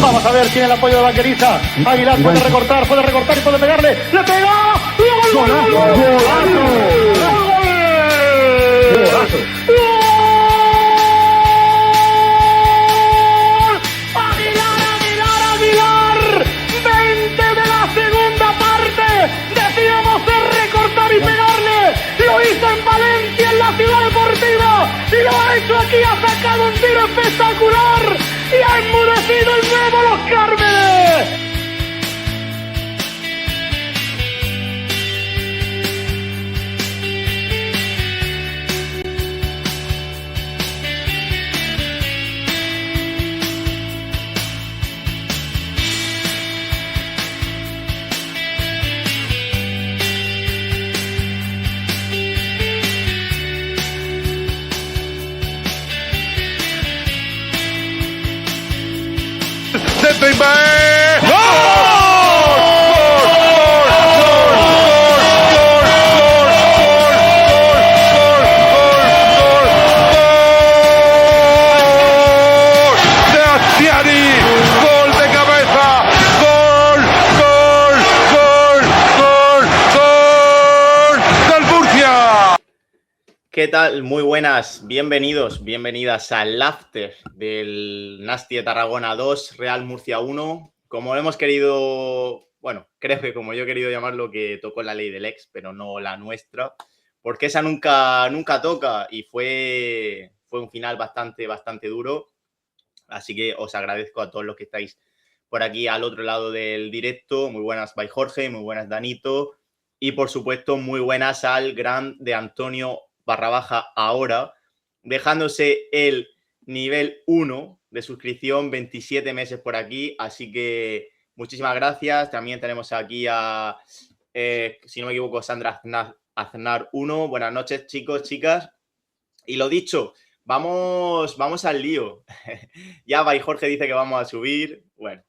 Vamos a ver, tiene el apoyo de Vaqueriza. Aguilar puede recortar y puede pegarle. ¡Le pega! ¡Golazo! ¡Aguilar! 20 de la segunda parte. Decíamos de recortar y pegarle. Lo hizo en Valencia, en la Ciudad Deportiva. Y lo ha hecho aquí, ha sacado un tiro espectacular. Y ha enmudecido el nuevo Los Cármenes. Centro y ¡gol! ¿Qué tal? Muy buenas, bienvenidas al after del Nasti de Tarragona 2, Real Murcia 1. Como hemos querido, bueno, creo que como yo he querido llamarlo, que tocó la ley del ex, pero no la nuestra, porque esa nunca toca y fue un final bastante duro. Así que os agradezco a todos los que estáis por aquí al otro lado del directo. Muy buenas, by Jorge, muy buenas, Danito. Y por supuesto, muy buenas al gran de Antonio _ ahora, dejándose el nivel 1 de suscripción, 27 meses por aquí, así que muchísimas gracias. También tenemos aquí a, si no me equivoco, Sandra Aznar 1. Buenas noches, chicos, chicas. Y lo dicho, vamos al lío. Ya Bay Jorge dice que vamos a subir. Bueno,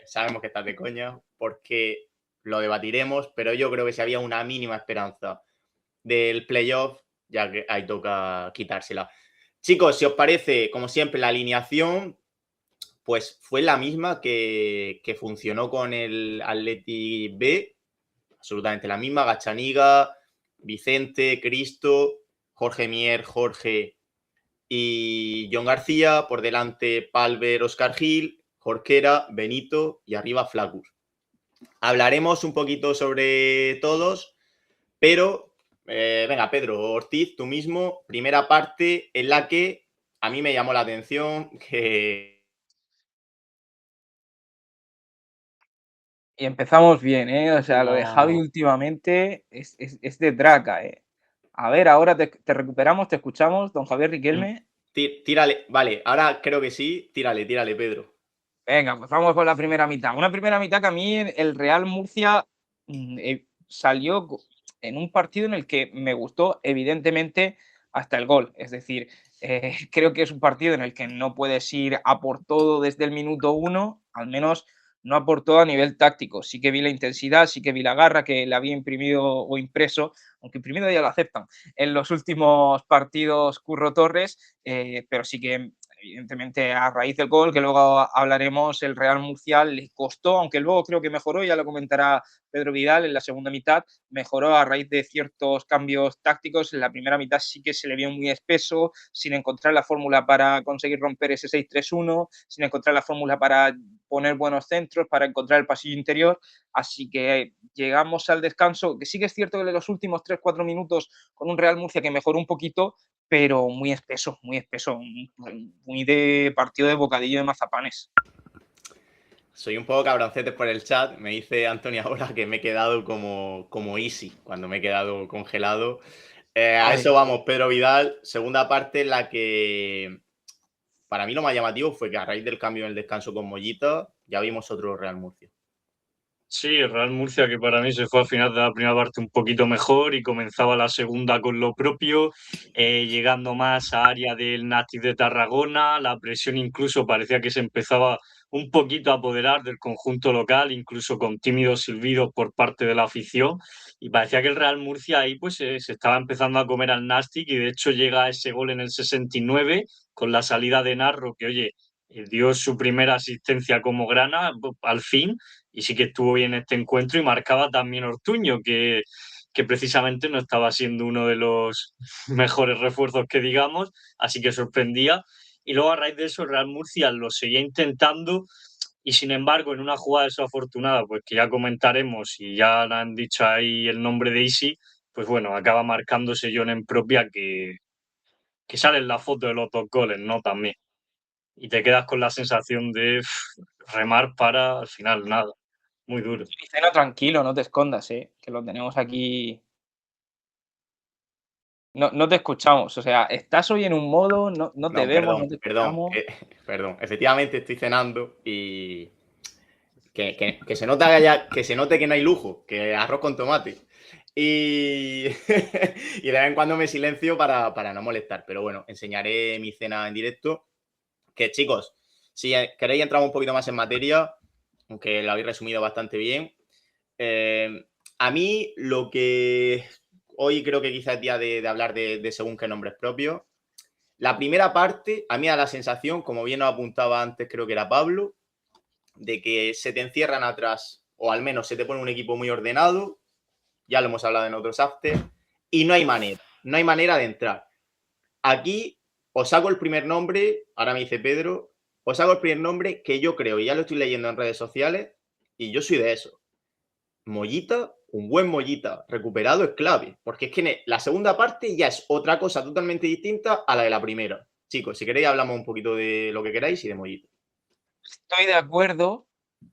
sabemos que estás de coña, porque lo debatiremos, pero yo creo que si había una mínima esperanza del playoff, ya que ahí toca quitársela. Chicos, si os parece, como siempre, la alineación pues fue la misma que funcionó con el Atleti B, absolutamente la misma: Gachaniga, Vicente, Cristo, Jorge Mier, Jorge y John García, por delante Palver, Oscar Gil, Jorquera, Benito y arriba Flacus. Hablaremos un poquito sobre todos, pero venga, Pedro Ortiz, tú mismo, primera parte en la que a mí me llamó la atención que... Y empezamos bien, ¿eh? O sea, lo de Javi No. últimamente es de traca, ¿eh? A ver, ahora te recuperamos, te escuchamos, don Javier Riquelme. Tírale, vale, ahora creo que sí, tírale, Pedro. Venga, pues vamos con la primera mitad. Una primera mitad que a mí el Real Murcia salió en un partido en el que me gustó, evidentemente, hasta el gol. Es decir, creo que es un partido en el que no puedes ir a por todo desde el minuto 1, al menos no a por todo a nivel táctico. Sí que vi la intensidad, sí que vi la garra que le había imprimido o impreso, aunque imprimido ya lo aceptan, en los últimos partidos Curro Torres, pero sí que evidentemente a raíz del gol, que luego hablaremos, el Real Murcia le costó, aunque luego creo que mejoró, ya lo comentará Pedro Vidal en la segunda mitad, mejoró a raíz de ciertos cambios tácticos. En la primera mitad sí que se le vio muy espeso, sin encontrar la fórmula para conseguir romper ese 6-3-1, sin encontrar la fórmula para poner buenos centros, para encontrar el pasillo interior. Así que llegamos al descanso, que sí que es cierto que en los últimos 3-4 minutos con un Real Murcia que mejoró un poquito, pero muy espeso, muy de partido de bocadillo de mazapanes. Soy un poco cabroncete por el chat. Me dice Antonio ahora que me he quedado como Easy, cuando me he quedado congelado. A eso vamos, Pedro Vidal. Segunda parte en la que para mí lo más llamativo fue que a raíz del cambio en el descanso con Mollita ya vimos otro Real Murcia. Sí, el Real Murcia, que para mí se fue al final de la primera parte un poquito mejor y comenzaba la segunda con lo propio, llegando más a área del Nasti de Tarragona. La presión incluso parecía que se empezaba un poquito a apoderar del conjunto local, incluso con tímidos silbidos por parte de la afición. Y parecía que el Real Murcia ahí pues se estaba empezando a comer al Nastic, y de hecho llega ese gol en el 69 con la salida de Narro, que oye, dio su primera asistencia como grana al fin, y sí que estuvo bien este encuentro, y marcaba también Ortuño, que precisamente no estaba siendo uno de los mejores refuerzos que digamos, así que sorprendía. Y luego a raíz de eso el Real Murcia lo seguía intentando, y sin embargo en una jugada desafortunada, pues que ya comentaremos y ya le han dicho ahí el nombre de Isi, pues bueno, acaba marcándose John en propia, que sale en la foto de los dos goles, ¿no? También. Y te quedas con la sensación de remar para al final nada. Muy duro. Cena, tranquilo, no te escondas, que lo tenemos aquí. No te escuchamos, o sea, estás hoy en un modo, no te No, vemos, no perdón, te perdón, escuchamos. perdón. Efectivamente estoy cenando y que se nota que se note que no hay lujo, que arroz con tomate. Y, y de vez en cuando me silencio para no molestar. Pero bueno, enseñaré mi cena en directo. Que chicos, si queréis entrar un poquito más en materia, aunque lo habéis resumido bastante bien. A mí lo que hoy creo que quizás es día de hablar de según qué nombres propios. La primera parte, a mí da la sensación, como bien nos apuntaba antes, creo que era Pablo, de que se te encierran atrás, o al menos se te pone un equipo muy ordenado, ya lo hemos hablado en otros after, y no hay manera de entrar. Aquí os hago el primer nombre, ahora me dice Pedro, os hago el primer nombre que yo creo, y ya lo estoy leyendo en redes sociales, y yo soy de eso. Mollita, un buen Mollita recuperado es clave, porque es que la segunda parte ya es otra cosa totalmente distinta a la de la primera. Chicos, si queréis hablamos un poquito de lo que queráis y de Mollita. Estoy de acuerdo,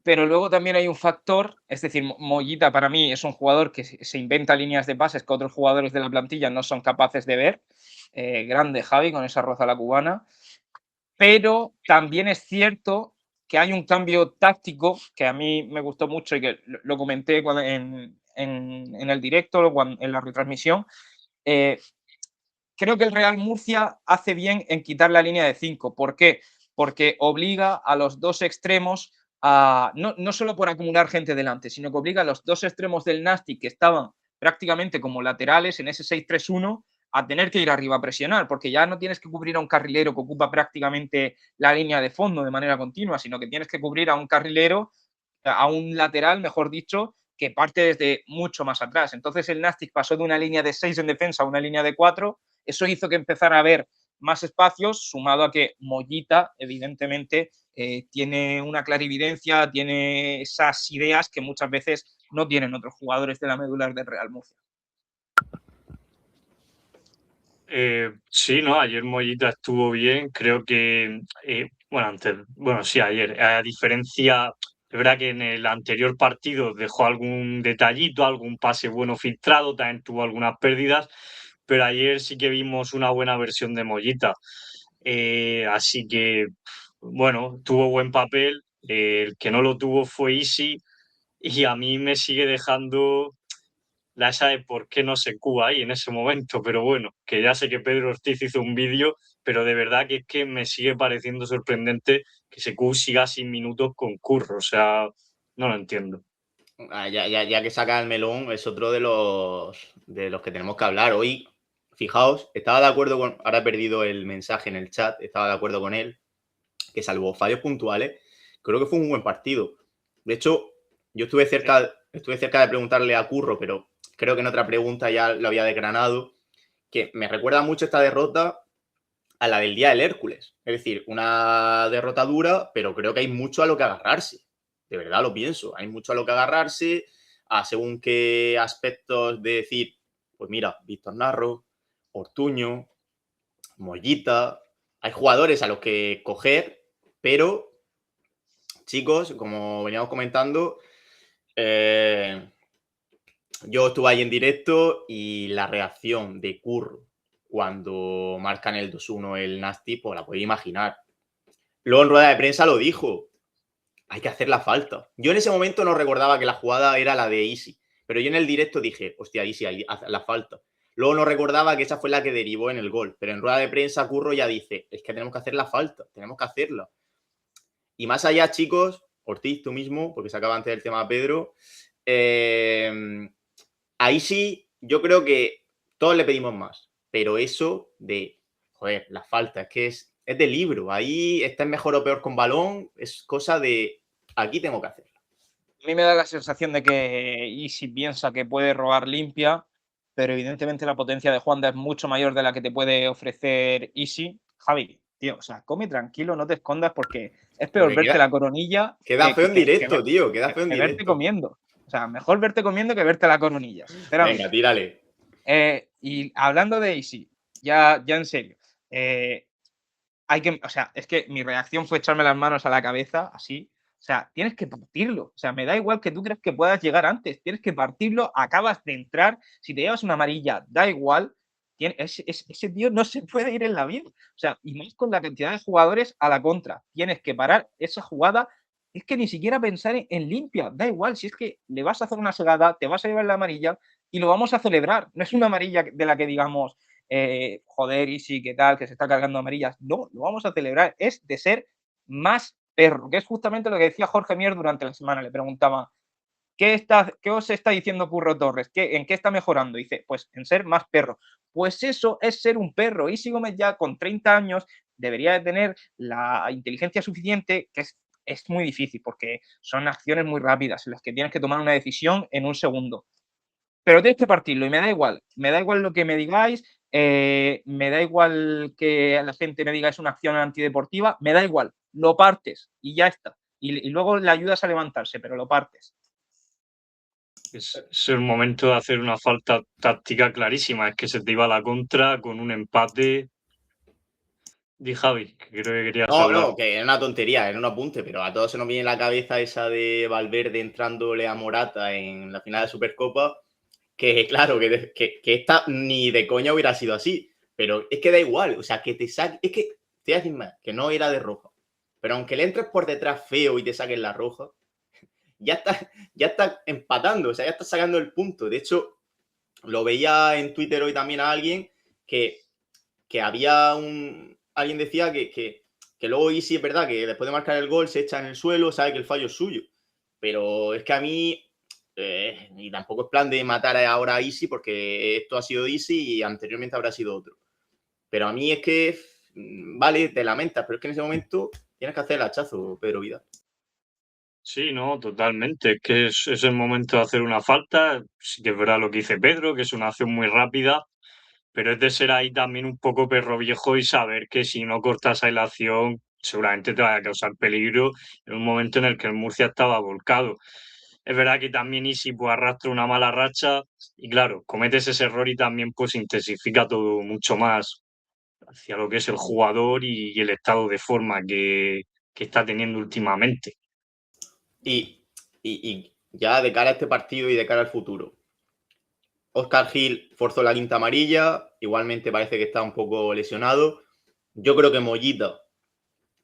pero luego también hay un factor, es decir, Mollita para mí es un jugador que se inventa líneas de pases que otros jugadores de la plantilla no son capaces de ver. Grande Javi con esa roza a la cubana. Pero también es cierto que hay un cambio táctico que a mí me gustó mucho y que lo comenté en el directo, en la retransmisión. Creo que el Real Murcia hace bien en quitar la línea de 5. ¿Por qué? Porque obliga a los dos extremos a, no solo por acumular gente delante, sino que obliga a los dos extremos del Nastic, que estaban prácticamente como laterales en ese 6-3-1, a tener que ir arriba a presionar, porque ya no tienes que cubrir a un carrilero que ocupa prácticamente la línea de fondo de manera continua, sino que tienes que cubrir a un carrilero, a un lateral, mejor dicho, que parte desde mucho más atrás. Entonces el Nastic pasó de una línea de 6 en defensa a una línea de 4. Eso hizo que empezara a haber más espacios, sumado a que Mollita, evidentemente, tiene una clarividencia, tiene esas ideas que muchas veces no tienen otros jugadores de la medular del Real Murcia. Sí, ¿no? Ayer Mollita estuvo bien. Creo que, sí, ayer. A diferencia, es verdad que en el anterior partido dejó algún detallito, algún pase bueno filtrado, también tuvo algunas pérdidas, pero ayer sí que vimos una buena versión de Mollita. Así que, bueno, tuvo buen papel. El que no lo tuvo fue Isi, y a mí me sigue dejando la esa de por qué no se Cuba ahí en ese momento, pero bueno, que ya sé que Pedro Ortiz hizo un vídeo, pero de verdad que es que me sigue pareciendo sorprendente que Secu siga sin minutos con Curro, o sea, no lo entiendo. Ya que saca el melón, es otro de los que tenemos que hablar. Hoy, fijaos, estaba de acuerdo con. Ahora he perdido el mensaje en el chat, estaba de acuerdo con él, que salvo fallos puntuales, creo que fue un buen partido. De hecho, yo estuve cerca de preguntarle a Curro, pero creo que en otra pregunta ya lo había desgranado, que me recuerda mucho esta derrota a la del día del Hércules. Es decir, una derrota dura, pero creo que hay mucho a lo que agarrarse. De verdad lo pienso. Hay mucho a lo que agarrarse, a según qué aspectos de decir, pues mira, Víctor Narro, Ortuño, Mollita. Hay jugadores a los que coger, pero, chicos, como veníamos comentando, yo estuve ahí en directo y la reacción de Curro cuando marcan el 2-1 el Nasty, pues la podéis imaginar. Luego en rueda de prensa lo dijo, hay que hacer la falta. Yo en ese momento no recordaba que la jugada era la de Easy, pero yo en el directo dije, hostia, Easy, hay la falta. Luego no recordaba que esa fue la que derivó en el gol, pero en rueda de prensa Curro ya dice, es que tenemos que hacer la falta, tenemos que hacerla. Y más allá, chicos, Ortiz, tú mismo, porque se acaba antes del tema Pedro, ahí sí, yo creo que todos le pedimos más, pero eso de, joder, la falta, es que es es de libro. Ahí estés mejor o peor con balón, es cosa de aquí tengo que hacerlo. A mí me da la sensación de que Easy piensa que puede robar limpia, pero evidentemente la potencia de Juanda es mucho mayor de la que te puede ofrecer Easy. Javi, tío, o sea, come tranquilo, no te escondas porque es peor Porque verte la coronilla queda feo en directo, tío, queda feo en que verte directo. comiendo. O sea, mejor verte comiendo que verte la coronilla, sinceramente. Venga, tírale. Y hablando de Easy, ya en serio, o sea, es que mi reacción fue echarme las manos a la cabeza, así. O sea, tienes que partirlo. O sea, me da igual que tú creas que puedas llegar antes. Tienes que partirlo, acabas de entrar. Si te llevas una amarilla, da igual. Ese tío no se puede ir en la vida. O sea, y más con la cantidad de jugadores a la contra. Tienes que parar esa jugada. Es que ni siquiera pensar en limpia. Da igual. Si es que le vas a hacer una segada, te vas a llevar la amarilla y lo vamos a celebrar. No es una amarilla de la que digamos, joder, y sí, qué tal, que se está cargando amarillas. No, lo vamos a celebrar. Es de ser más perro, que es justamente lo que decía Jorge Mier durante la semana. Le preguntaba, ¿qué os está diciendo Curro Torres? ¿En qué está mejorando? Dice, pues en ser más perro. Pues eso es ser un perro. Isi Gómez ya con 30 años debería de tener la inteligencia suficiente, que es muy difícil porque son acciones muy rápidas en las que tienes que tomar una decisión en un segundo. Pero tienes que partirlo y me da igual lo que me digáis, me da igual que la gente me diga es una acción antideportiva, me da igual, lo partes y ya está. Y luego le ayudas a levantarse, pero lo partes. Es el momento de hacer una falta táctica clarísima, es que se te iba a la contra con un empate. Di Javi, que creo que querías hablar. No, que era una tontería, era un apunte, pero a todos se nos viene en la cabeza esa de Valverde entrándole a Morata en la final de Supercopa, que claro, que esta ni de coña hubiera sido así, pero es que da igual, o sea, que te saque, es que te voy a decir más, que no era de roja, pero aunque le entres por detrás feo y te saquen la roja, ya está empatando, o sea, ya está sacando el punto. De hecho, lo veía en Twitter hoy también a alguien que había alguien decía que luego Easy es verdad que después de marcar el gol se echa en el suelo, sabe que el fallo es suyo. Pero es que a mí, y tampoco es plan de matar ahora a Easy porque esto ha sido Easy y anteriormente habrá sido otro. Pero a mí es que, vale, te lamentas, pero es que en ese momento tienes que hacer el hachazo, Pedro Vidal. Sí, no, totalmente. Es que es el momento de hacer una falta. Sí que es verdad lo que dice Pedro, que es una acción muy rápida, pero es de ser ahí también un poco perro viejo y saber que si no cortas ahí la acción, seguramente te vaya a causar peligro en un momento en el que el Murcia estaba volcado. Es verdad que también Isi pues arrastra una mala racha y claro, cometes ese error y también pues intensifica todo mucho más hacia lo que es el jugador y el estado de forma que está teniendo últimamente. Y ya de cara a este partido y de cara al futuro, Óscar Gil forzó la quinta amarilla, igualmente parece que está un poco lesionado. Yo creo que Mollita,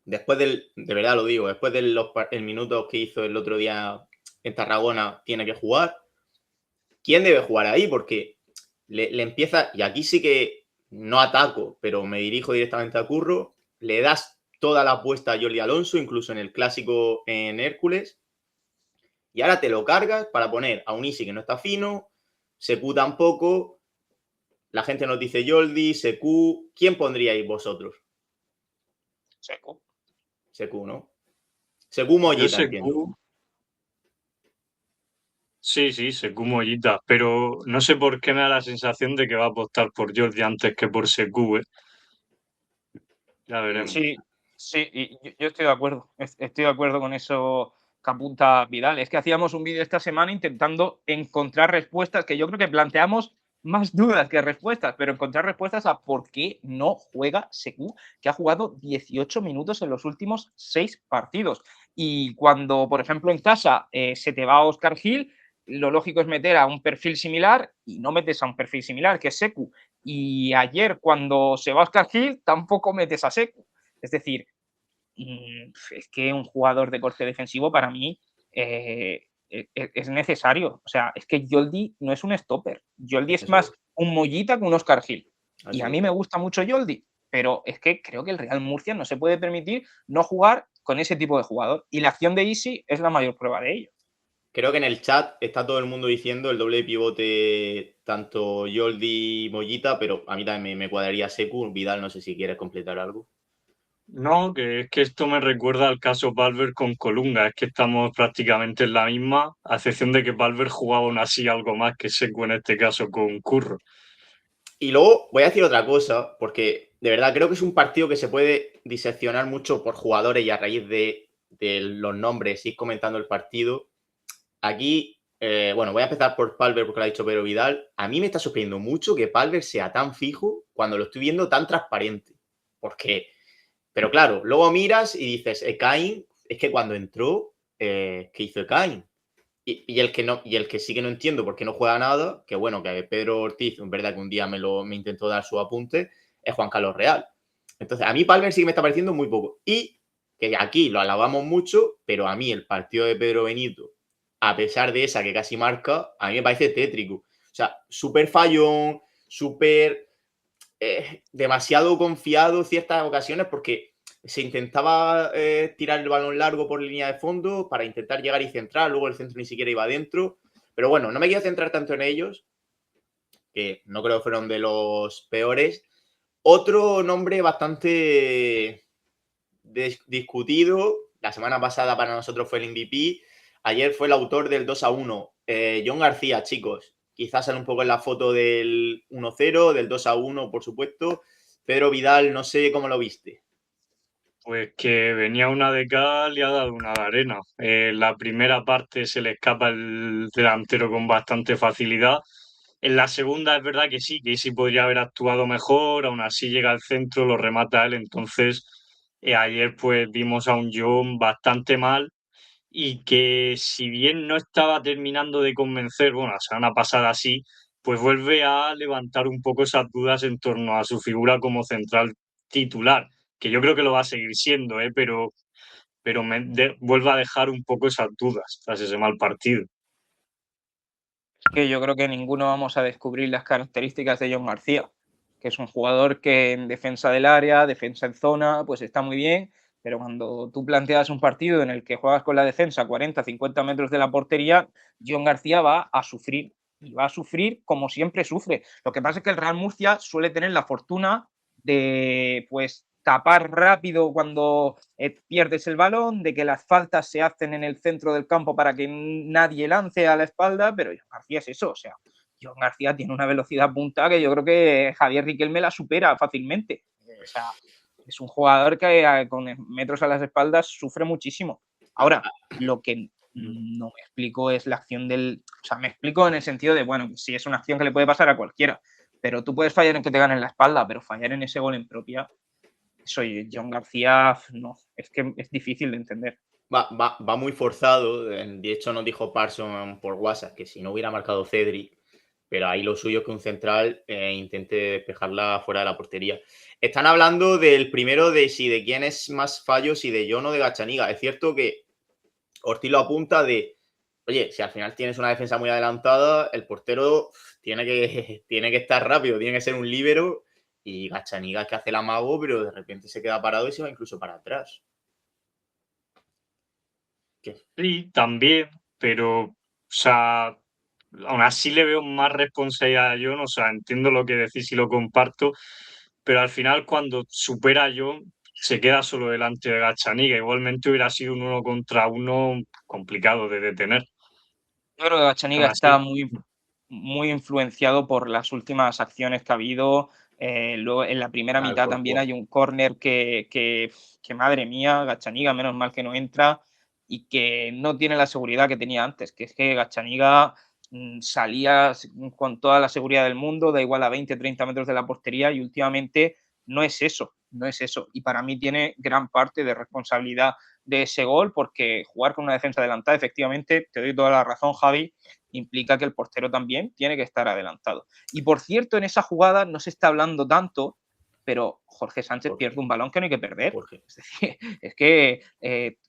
después de verdad lo digo, después de los minutos que hizo el otro día en Tarragona, tiene que jugar. ¿Quién debe jugar ahí? Porque le empieza, y aquí sí que no ataco, pero me dirijo directamente a Curro, le das toda la apuesta a Jordi Alonso, incluso en el clásico en Hércules, y ahora te lo cargas para poner a un Isi que no está fino, Secu tampoco, la gente nos dice Jordi, Secu, ¿quién pondríais vosotros? Secu, ¿no? Secu Mollita, entiendo. Sí, Secu Mollita, pero no sé por qué me da la sensación de que va a apostar por Jordi antes que por Secu, ¿eh? Ya veremos. Sí, y yo estoy de acuerdo. Estoy de acuerdo con eso que apunta Vidal. Es que hacíamos un vídeo esta semana intentando encontrar respuestas, que yo creo que planteamos más dudas que respuestas, pero encontrar respuestas a por qué no juega Secu, que ha jugado 18 minutos en los últimos 6 partidos. Y cuando, por ejemplo, en casa se te va Óscar Gil, lo lógico es meter a un perfil similar y no metes a un perfil similar, que es Secu. Y ayer, cuando se va Óscar Gil, tampoco metes a Secu. Es decir, es que un jugador de corte defensivo para mí es necesario. O sea, es que Yoldi no es un stopper. Yoldi es más un Mollita que un Óscar Gil. Y a mí me gusta mucho Yoldi, pero es que creo que el Real Murcia no se puede permitir no jugar con ese tipo de jugador. Y la acción de Isi es la mayor prueba de ello. Creo que en el chat está todo el mundo diciendo el doble pivote, tanto Jordi y Mollita, pero a mí también me cuadraría Secu. Vidal, no sé si quieres completar algo. No, que es que esto me recuerda al caso Valver con Colunga, es que estamos prácticamente en la misma, a excepción de que Valver jugaba aún así algo más que Seco en este caso con Curro. Y luego voy a decir otra cosa, porque de verdad creo que es un partido que se puede diseccionar mucho por jugadores y a raíz de los nombres, ir comentando el partido. Aquí, bueno, voy a empezar por Palver porque lo ha dicho Pedro Vidal. A mí me está sorprendiendo mucho que Palver sea tan fijo cuando lo estoy viendo tan transparente. Porque, pero claro, luego miras y dices, Ekain, es que cuando entró, ¿qué hizo Ekain? Y el que no, y el que sí que no entiendo por qué no juega nada, que bueno, que Pedro Ortiz, en verdad que un día me intentó dar su apunte, es Juan Carlos Real. Entonces, a mí Palmer sí que me está pareciendo muy poco. Y que aquí lo alabamos mucho, pero a mí el partido de Pedro Benito, a pesar de esa que casi marca, a mí me parece tétrico. O sea, súper fallón, súper demasiado confiado en ciertas ocasiones porque se intentaba tirar el balón largo por línea de fondo para intentar llegar y centrar, luego el centro ni siquiera iba adentro. Pero bueno, no me quiero centrar tanto en ellos, que no creo que fueron de los peores. Otro nombre bastante discutido, la semana pasada para nosotros fue el MVP, ayer fue el autor del 2-1, John García, chicos. Quizás sale un poco en la foto del 1-0, del 2-1, por supuesto. Pedro Vidal, no sé cómo lo viste. Pues que venía una de cal y ha dado una de arena. En la primera parte se le escapa el delantero con bastante facilidad. En la segunda es verdad que sí podría haber actuado mejor, aún así llega al centro, lo remata él. Entonces, ayer pues vimos a un John bastante mal y que si bien no estaba terminando de convencer, bueno, la semana pasada sí, pues vuelve a levantar un poco esas dudas en torno a su figura como central titular, que yo creo que lo va a seguir siendo, pero vuelve a dejar un poco esas dudas tras ese mal partido. Es que yo creo que ninguno vamos a descubrir las características de John García, que es un jugador que en defensa del área, defensa en zona, pues está muy bien, pero cuando tú planteas un partido en el que juegas con la defensa a 40, 50 metros de la portería, John García va a sufrir y va a sufrir como siempre sufre. Lo que pasa es que el Real Murcia suele tener la fortuna de pues tapar rápido cuando pierdes el balón, de que las faltas se hacen en el centro del campo para que nadie lance a la espalda, pero John García es eso, o sea, John García tiene una velocidad punta que yo creo que Javier Riquelme la supera fácilmente. O sea, es un jugador que con metros a las espaldas sufre muchísimo. Ahora, lo que no me explico es la acción del... O sea, me explico en el sentido de, bueno, sí es una acción que le puede pasar a cualquiera, pero tú puedes fallar en que te ganen la espalda, pero fallar en ese gol en propia, soy John García, no, es que es difícil de entender. Va muy forzado. De hecho, nos dijo Parson por WhatsApp que si no hubiera marcado Cedric, pero ahí lo suyo es que un central intente despejarla fuera de la portería. Están hablando del primero de quién es más fallo, si de John o de Gachaniga. Es cierto que Ortiz lo apunta de, oye, si al final tienes una defensa muy adelantada, el portero tiene que estar rápido, tiene que ser un líbero, y Gachaniga es que hace el amago, pero de repente se queda parado y se va incluso para atrás. ¿Qué? Sí, también, pero, o sea, aún así le veo más responsabilidad a John, o sea, entiendo lo que decís y lo comparto, pero al final cuando supera a John se queda solo delante de Gachaniga. Igualmente hubiera sido un 1 contra 1 complicado de detener. Yo creo que Gachaniga Aún está así, muy influenciado por las últimas acciones que ha habido. Luego en la primera El mitad también cuerpo. hay un córner que, madre mía, Gachaniga, menos mal que no entra y que no tiene la seguridad que tenía antes, que es que Gachaniga salía con toda la seguridad del mundo, da igual a 20, 30 metros de la portería y últimamente no es eso, no es eso. Y para mí tiene gran parte de responsabilidad de ese gol porque jugar con una defensa adelantada, efectivamente, te doy toda la razón, Javi, implica que el portero también tiene que estar adelantado. Y por cierto, en esa jugada no se está hablando tanto, pero Jorge Sánchez pierde un balón que no hay que perder. Jorge. Es decir, es que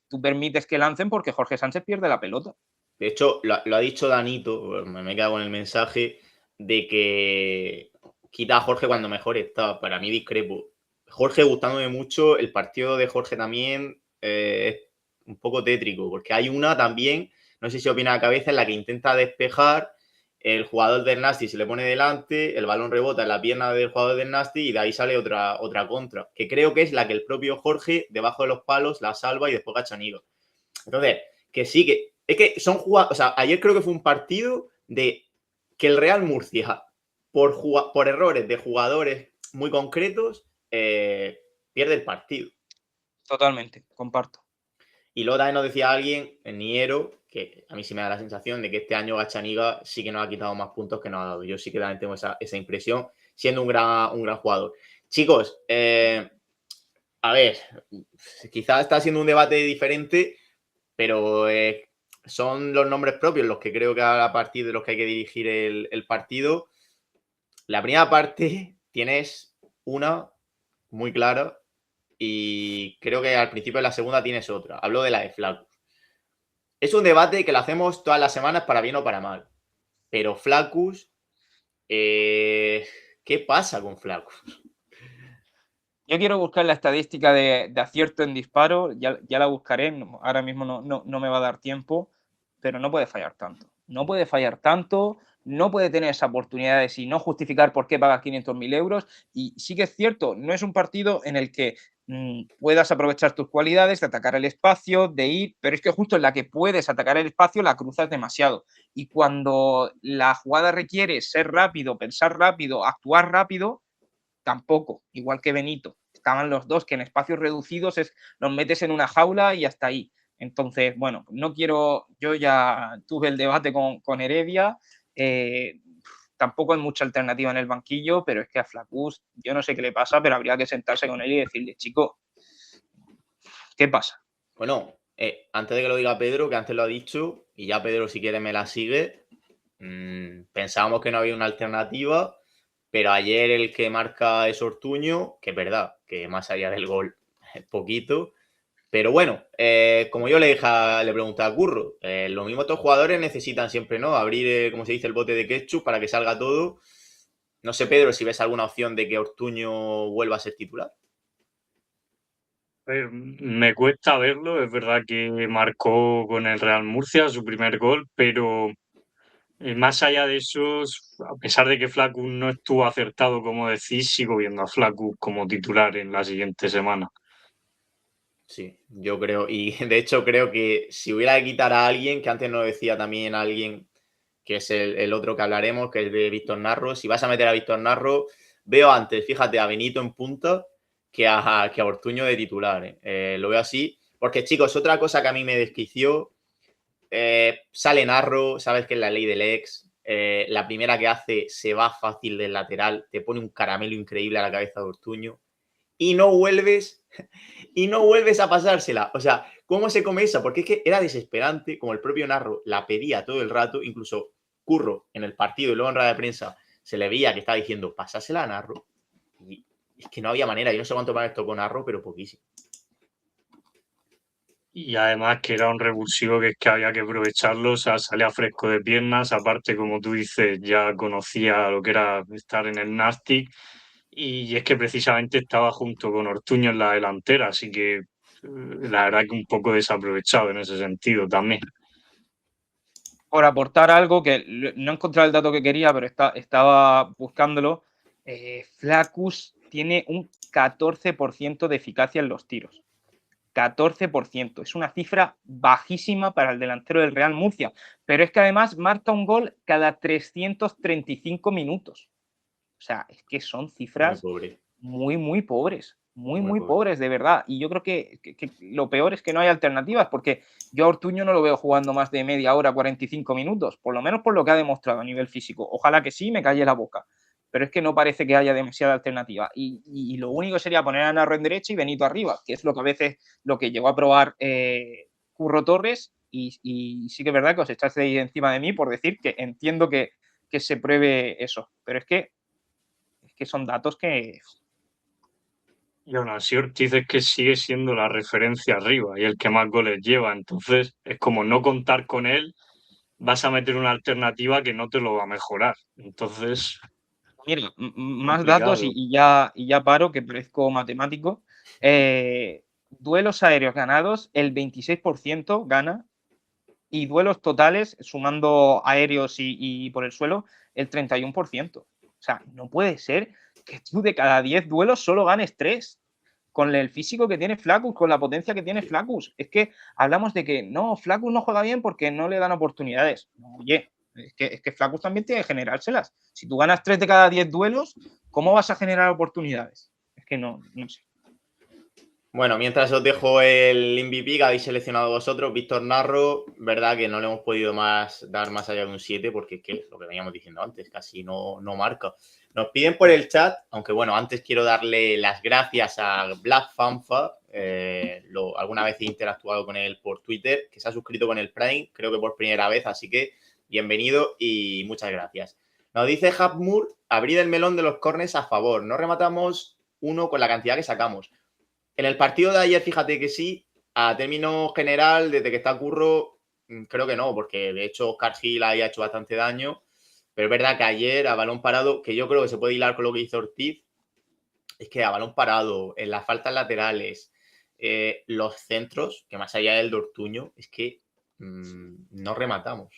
tú permites que lancen porque Jorge Sánchez pierde la pelota. De hecho, lo ha dicho Danito, me he quedado con el mensaje de que quita a Jorge cuando mejor está. Para mí discrepo. Jorge gustándome mucho, el partido de Jorge también es un poco tétrico, porque hay una también, no sé si opina la cabeza, en la que intenta despejar, el jugador del Nasty se le pone delante, el balón rebota en la pierna del jugador del Nasty y de ahí sale otra contra, que creo que es la que el propio Jorge, debajo de los palos, la salva y después Gachaniga. Entonces, que sí, que es que son jugadores, o sea, ayer creo que fue un partido de que el Real Murcia, por errores de jugadores muy concretos, pierde el partido. Totalmente, comparto. Y luego también nos decía alguien, el Niero, que a mí sí me da la sensación de que este año Gachaniga sí que nos ha quitado más puntos que nos ha dado. Yo sí que también tengo esa impresión, siendo un gran jugador. Chicos, a ver, quizás está siendo un debate diferente, pero son los nombres propios los que creo que a partir de los que hay que dirigir el partido. La primera parte tienes una muy clara y creo que al principio de la segunda tienes otra. Hablo de la de Flaccus. Es un debate que lo hacemos todas las semanas para bien o para mal. Pero Flaccus, ¿qué pasa con Flaccus? Yo quiero buscar la estadística de acierto en disparo, ya la buscaré, ahora mismo no me va a dar tiempo, pero no puede fallar tanto. No puede fallar tanto, no puede tener esas oportunidades y no justificar por qué pagas 500.000 euros. Y sí que es cierto, no es un partido en el que puedas aprovechar tus cualidades de atacar el espacio, de ir, pero es que justo en la que puedes atacar el espacio la cruzas demasiado. Y cuando la jugada requiere ser rápido, pensar rápido, actuar rápido, tampoco, igual que Benito. Estaban los dos que en espacios reducidos los metes en una jaula y hasta ahí. Entonces, bueno, no quiero, yo ya tuve el debate con Heredia, tampoco hay mucha alternativa en el banquillo, pero es que a Flaccus, yo no sé qué le pasa, pero habría que sentarse con él y decirle, chico, ¿qué pasa? Bueno, antes de que lo diga Pedro, que antes lo ha dicho, y ya Pedro si quiere me la sigue, pensábamos que no había una alternativa, pero ayer el que marca es Ortuño, que es verdad, que más allá del gol es poquito. Pero bueno, como yo le pregunté a Curro, lo mismo estos jugadores necesitan siempre, ¿no? Abrir, como se dice, el bote de ketchup para que salga todo. No sé, Pedro, si ves alguna opción de que Ortuño vuelva a ser titular. Me cuesta verlo, es verdad que marcó con el Real Murcia su primer gol, pero más allá de eso, a pesar de que Flaccus no estuvo acertado, como decís, sigo viendo a Flaccus como titular en la siguiente semana. Sí, yo creo, y de hecho creo que si hubiera que quitar a alguien, que antes nos decía también alguien, que es el otro que hablaremos, que es de Víctor Narro, si vas a meter a Víctor Narro, veo antes, fíjate, a Benito en punta que a Ortuño de titular. Lo veo así, porque chicos, otra cosa que a mí me desquició, sale Narro, sabes que es la ley del ex, la primera que hace se va fácil del lateral, te pone un caramelo increíble a la cabeza de Ortuño y no vuelves a pasársela. O sea, ¿cómo se come esa? Porque es que era desesperante, como el propio Narro la pedía todo el rato, incluso Curro en el partido y luego en rueda de prensa se le veía que estaba diciendo pasásela a Narro. Y es que no había manera, yo no sé cuánto más esto con Narro, pero poquísimo. Y además que era un revulsivo que es que había que aprovecharlo, o sea, salía fresco de piernas, aparte como tú dices, ya conocía lo que era estar en el Nastic y es que precisamente estaba junto con Ortuño en la delantera, así que la verdad que un poco desaprovechado en ese sentido también. Por aportar algo que no he encontrado el dato que quería, pero estaba buscándolo, Flaccus tiene un 14% de eficacia en los tiros. 14%. Es una cifra bajísima para el delantero del Real Murcia. Pero es que además marca un gol cada 335 minutos. O sea, es que son cifras muy, muy pobres. Muy pobres, de verdad. Y yo creo que lo peor es que no hay alternativas, porque yo a Ortuño no lo veo jugando más de media hora, 45 minutos, por lo menos por lo que ha demostrado a nivel físico. Ojalá que sí, me calle la boca. Pero es que no parece que haya demasiada alternativa. Y lo único sería poner a Narro en derecha y Benito arriba, que es lo que a veces lo que llegó a probar Curro Torres. Y sí que es verdad que os echaste ahí encima de mí por decir que entiendo que se pruebe eso. Pero es que son datos que... Y aún así Ortiz es que sigue siendo la referencia arriba y el que más goles lleva. Entonces es como no contar con él, vas a meter una alternativa que no te lo va a mejorar. Entonces... Mira, más datos y ya paro, que parezco matemático. Duelos aéreos ganados, el 26% gana y duelos totales, sumando aéreos y por el suelo, el 31%. O sea, no puede ser que tú de cada 10 duelos solo ganes 3. Con el físico que tiene Flaccus, con la potencia que tiene Flaccus. Es que hablamos de que no, Flaccus no juega bien porque no le dan oportunidades. No, oye, es que Flaccus también tiene que generárselas. Si tú ganas 3 de cada 10 duelos, ¿cómo vas a generar oportunidades? Es que no sé. Bueno, mientras os dejo el MVP que habéis seleccionado vosotros, Víctor Narro, verdad que no le hemos podido dar más allá de un 7 porque es que lo que veníamos diciendo antes, casi no marca. Nos piden por el chat, aunque bueno, antes quiero darle las gracias a Black Fanfa, alguna vez he interactuado con él por Twitter, que se ha suscrito con el Prime, creo que por primera vez, así que bienvenido y muchas gracias. Nos dice Hapmur, abrid el melón de los corners a favor, no rematamos uno con la cantidad que sacamos. En el partido de ayer, fíjate que sí, a término general, desde que está Curro, creo que no, porque de hecho Oscar Gil ahí ha hecho bastante daño, pero es verdad que ayer a balón parado, que yo creo que se puede hilar con lo que hizo Ortiz, es que a balón parado, en las faltas laterales, los centros, que más allá del de Ortuño, es que no rematamos.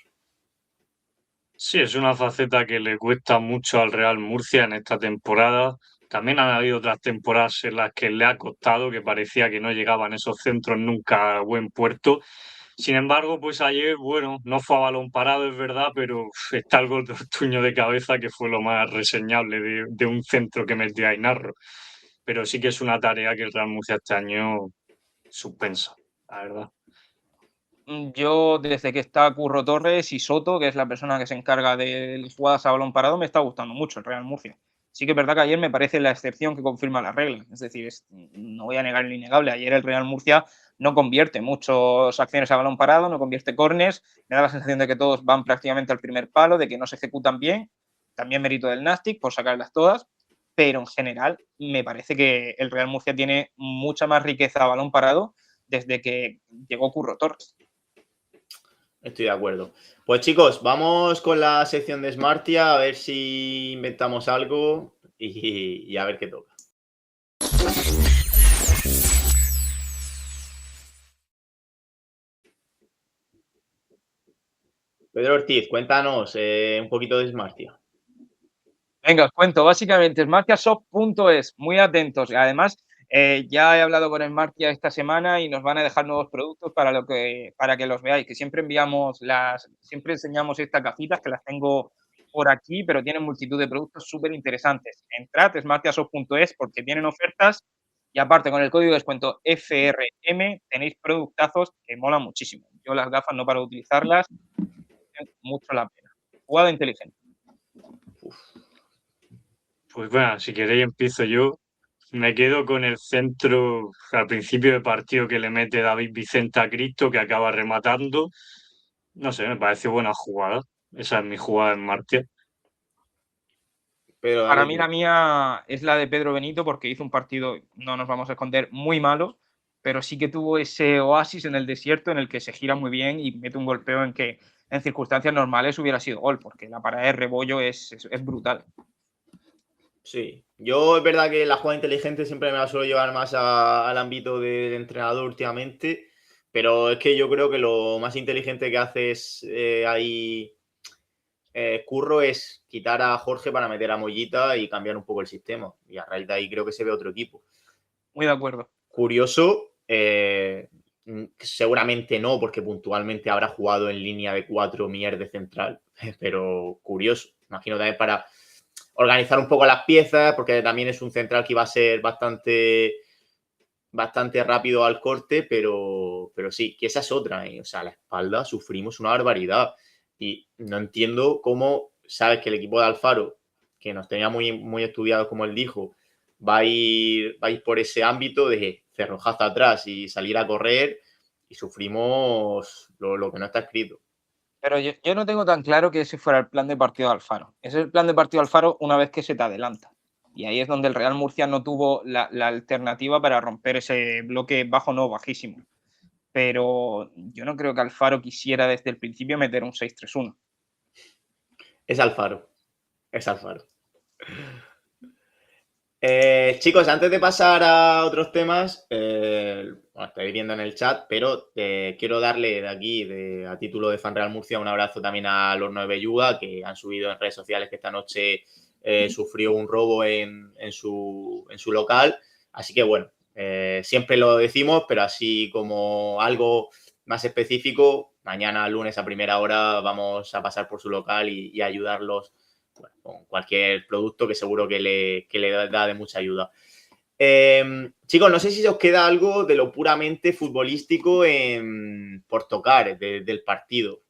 Sí, es una faceta que le cuesta mucho al Real Murcia en esta temporada. También han habido otras temporadas en las que le ha costado, que parecía que no llegaban esos centros nunca a buen puerto. Sin embargo, pues ayer, bueno, no fue a balón parado, es verdad, pero está el gol de Ortuño de cabeza, que fue lo más reseñable de un centro que metió a Inarro. Pero sí que es una tarea que el Real Murcia este año suspensa, la verdad. Yo, desde que está Curro Torres y Soto, que es la persona que se encarga de las jugadas a balón parado, me está gustando mucho el Real Murcia. Sí que es verdad que ayer me parece la excepción que confirma la regla. Es decir, no voy a negar lo innegable. Ayer el Real Murcia no convierte muchas acciones a balón parado, no convierte córners. Me da la sensación de que todos van prácticamente al primer palo, de que no se ejecutan bien. También mérito del Nastic por sacarlas todas. Pero en general me parece que el Real Murcia tiene mucha más riqueza a balón parado desde que llegó Curro Torres. Estoy de acuerdo. Pues chicos, vamos con la sección de Smartia a ver si inventamos algo y a ver qué toca. Pedro Ortiz, cuéntanos un poquito de Smartia. Venga, os cuento. Básicamente, smartiashop.es, muy atentos. Además, ya he hablado con Smartia esta semana y nos van a dejar nuevos productos para que los veáis. Que siempre siempre enseñamos estas gafitas que las tengo por aquí, pero tienen multitud de productos súper interesantes. Entrad smartiashop.es porque tienen ofertas y aparte con el código de descuento FRM tenéis productazos que molan muchísimo. Yo las gafas no paro de utilizarlas, valen mucho la pena. Jugada inteligente. Pues bueno, si queréis empiezo yo. Me quedo con el centro al principio del partido que le mete David Vicente a Cristo, que acaba rematando. No sé, me parece buena jugada. Esa es mi jugada en Martia. Pedro, Para dale mí tú. la mía es la de Pedro Benito porque hizo un partido, no nos vamos a esconder, muy malo, pero sí que tuvo ese oasis en el desierto en el que se gira muy bien y mete un golpeo en que en circunstancias normales hubiera sido gol, porque la parada de Rebollo es brutal. Sí, yo es verdad que la jugada inteligente siempre me la suelo llevar más al ámbito del entrenador últimamente, pero es que yo creo que lo más inteligente que hace es ahí Curro es quitar a Jorge para meter a Mollita y cambiar un poco el sistema. Y a raíz de ahí creo que se ve otro equipo. Muy de acuerdo. Curioso, seguramente no, porque puntualmente habrá jugado en línea de 4 Mier de central, pero curioso. Imagino también para organizar un poco las piezas, porque también es un central que iba a ser bastante rápido al corte, pero sí, que esa es otra. O sea, a la espalda sufrimos una barbaridad. Y no entiendo cómo sabes que el equipo de Alfaro, que nos tenía muy estudiados, como él dijo, va a ir por ese ámbito de cerrojazo atrás y salir a correr y sufrimos lo que no está escrito. Pero yo no tengo tan claro que ese fuera el plan de partido de Alfaro. Ese es el plan de partido de Alfaro una vez que se te adelanta. Y ahí es donde el Real Murcia no tuvo la alternativa para romper ese bloque bajo, no bajísimo. Pero yo no creo que Alfaro quisiera desde el principio meter un 6-3-1. Es Alfaro. Es Alfaro. Chicos, antes de pasar a otros temas, bueno, estáis viendo en el chat, pero quiero darle de aquí, a título de Fan Real Murcia, un abrazo también a los 9 Yuga, que han subido en redes sociales que esta noche sufrió un robo en su local. Así que bueno, siempre lo decimos, pero así como algo más específico, mañana lunes a primera hora vamos a pasar por su local y ayudarlos, bueno, con cualquier producto que seguro que le da de mucha ayuda. Chicos, no sé si os queda algo de lo puramente futbolístico por tocar del partido.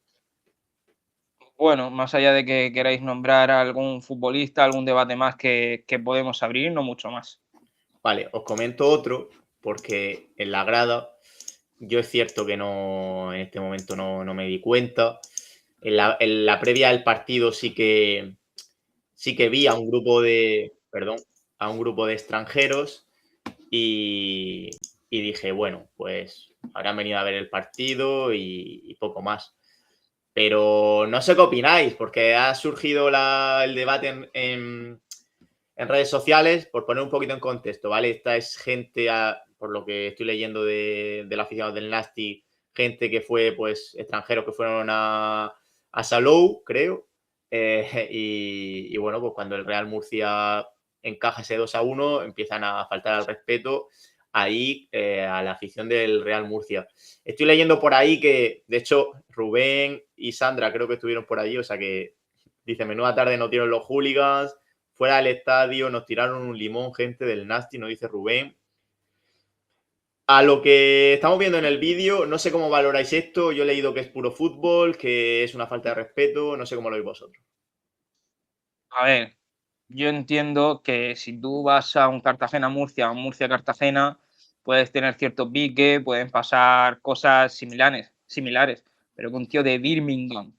Bueno, más allá de que queráis nombrar a algún futbolista, algún debate más que podemos abrir, no mucho más. Vale, os comento otro, porque en la grada, yo es cierto que no, en este momento no me di cuenta. En la previa del partido sí que vi a un grupo de, a un grupo de extranjeros y dije, bueno, pues habrán venido a ver el partido y poco más. Pero no sé qué opináis, porque ha surgido el debate en redes sociales, por poner un poquito en contexto, ¿vale? Esta es gente, por lo que estoy leyendo de la aficionado del Nasty, gente que fue, pues, extranjeros que fueron a Salou, creo. Y bueno, pues cuando el Real Murcia encaja ese 2-1, empiezan a faltar al respeto ahí a la afición del Real Murcia. Estoy leyendo por ahí que, de hecho, Rubén y Sandra creo que estuvieron por allí, o sea que dice, menuda tarde no tienen los hooligans, fuera del estadio nos tiraron un limón gente del Nasty, nos dice Rubén. A lo que estamos viendo en el vídeo, no sé cómo valoráis esto, yo he leído que es puro fútbol, que es una falta de respeto, no sé cómo lo veis vosotros. A ver, yo entiendo que si tú vas a un Cartagena-Murcia o un Murcia-Cartagena, puedes tener cierto pique, pueden pasar cosas similares, pero que un tío de Birmingham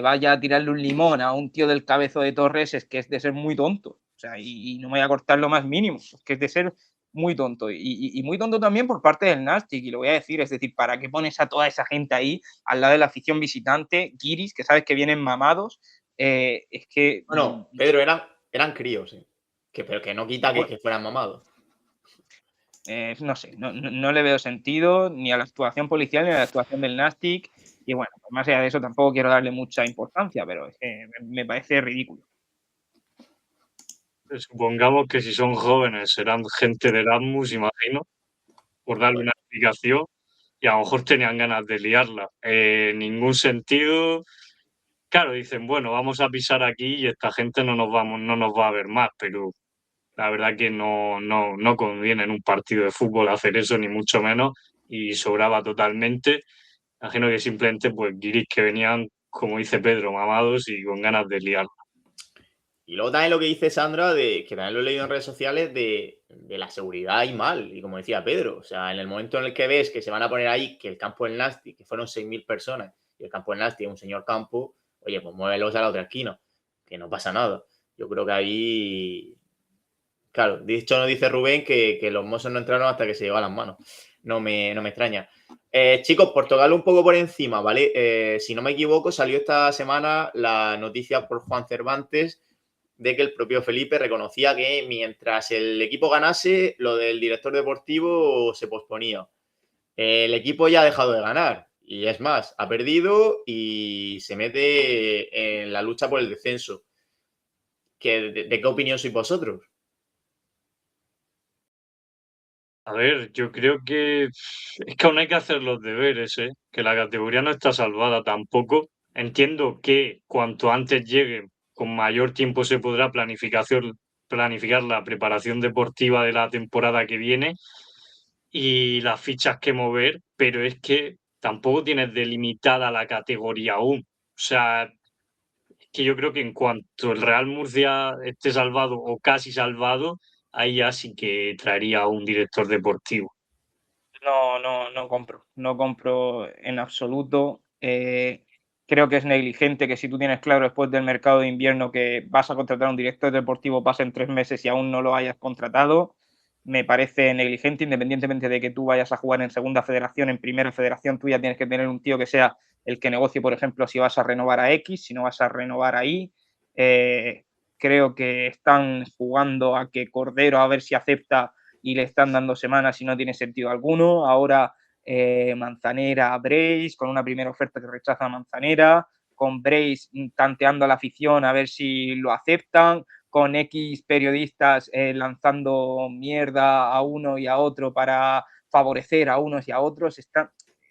vaya a tirarle un limón a un tío del Cabezo de Torres es que es de ser muy tonto. O sea, y no me voy a cortar lo más mínimo, es que es de ser muy tonto. Y muy tonto también por parte del Nastic, y lo voy a decir, es decir, ¿para qué pones a toda esa gente ahí al lado de la afición visitante, guiris, que sabes que vienen mamados? Es que... Bueno, Pedro, eran críos, ¿eh? Pero que no quita bueno, que fueran mamados. no sé, no le veo sentido ni a la actuación policial ni a la actuación del Nastic. Y bueno, pues más allá de eso tampoco quiero darle mucha importancia, pero es que me parece ridículo. Supongamos que si son jóvenes serán gente de Erasmus, imagino, por darle una explicación, y a lo mejor tenían ganas de liarla. Ningún sentido. Claro, dicen, bueno, vamos a pisar aquí y esta gente no nos va a ver más, pero la verdad que no conviene en un partido de fútbol hacer eso, ni mucho menos, y sobraba totalmente. Imagino que simplemente, pues, guiris que venían, como dice Pedro, mamados y con ganas de liar. Y luego también lo que dice Sandra, que también lo he leído en redes sociales, de la seguridad y mal. Y como decía Pedro, o sea, en el momento en el que ves que se van a poner ahí, que el campo del Nasty, que fueron 6.000 personas, y el campo del Nasty es un señor campo, oye, pues muévelos a la otra esquina, que no pasa nada. Yo creo que ahí, claro, dicho no dice Rubén que los mozos no entraron hasta que se llevaban las manos. No me extraña. Chicos, por tocarlo un poco por encima, ¿vale? Si no me equivoco, salió esta semana la noticia por Juan Cervantes de que el propio Felipe reconocía que mientras el equipo ganase, lo del director deportivo se posponía. El equipo ya ha dejado de ganar y es más, ha perdido y se mete en la lucha por el descenso. ¿De qué opinión sois vosotros? A ver, yo creo que es que aún hay que hacer los deberes, ¿eh? Que la categoría no está salvada tampoco. Entiendo que cuanto antes llegue, con mayor tiempo se podrá planificar la preparación deportiva de la temporada que viene y las fichas que mover, pero es que tampoco tienes delimitada la categoría aún. O sea, es que yo creo que en cuanto el Real Murcia esté salvado o casi salvado, ahí ya sí que traería a un director deportivo. No compro en absoluto. Creo que es negligente que si tú tienes claro después del mercado de invierno que vas a contratar a un director deportivo, pasen 3 meses y aún no lo hayas contratado. Me parece negligente, independientemente de que tú vayas a jugar en segunda federación, en primera federación, tú ya tienes que tener un tío que sea el que negocie, por ejemplo, si vas a renovar a X, si no vas a renovar a Y. creo que están jugando a que Cordero a ver si acepta y le están dando semanas y no tiene sentido alguno. Ahora Manzanera, Brace, con una primera oferta que rechaza Manzanera, con Brace tanteando a la afición a ver si lo aceptan, con X periodistas lanzando mierda a uno y a otro para favorecer a unos y a otros.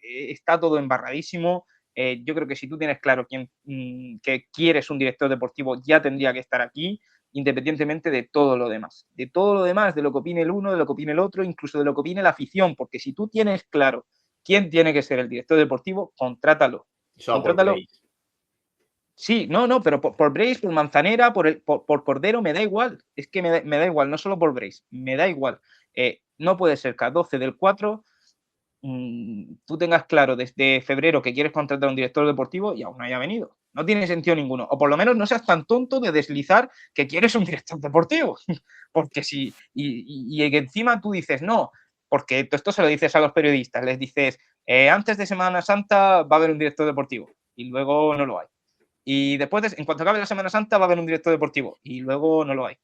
Está todo embarradísimo. Yo creo que si tú tienes claro que quieres un director deportivo, ya tendría que estar aquí, independientemente de todo lo demás. De todo lo demás, de lo que opine el uno, de lo que opine el otro, incluso de lo que opine la afición, porque si tú tienes claro quién tiene que ser el director deportivo, contrátalo. Eso por Brace. Sí, no, pero por Brace, por Manzanera, por Cordero, me da igual. Es que me da igual, no solo por Brace, me da igual. No puede ser que a 12 del 4 tú tengas claro desde febrero que quieres contratar a un director deportivo y aún no haya venido. No tiene sentido ninguno. O por lo menos no seas tan tonto de deslizar que quieres un director deportivo. Porque si. Y que encima tú dices, no, porque esto se lo dices a los periodistas, les dices, antes de Semana Santa va a haber un director deportivo y luego no lo hay. Y después, en cuanto acabe la Semana Santa, va a haber un director deportivo y luego no lo hay.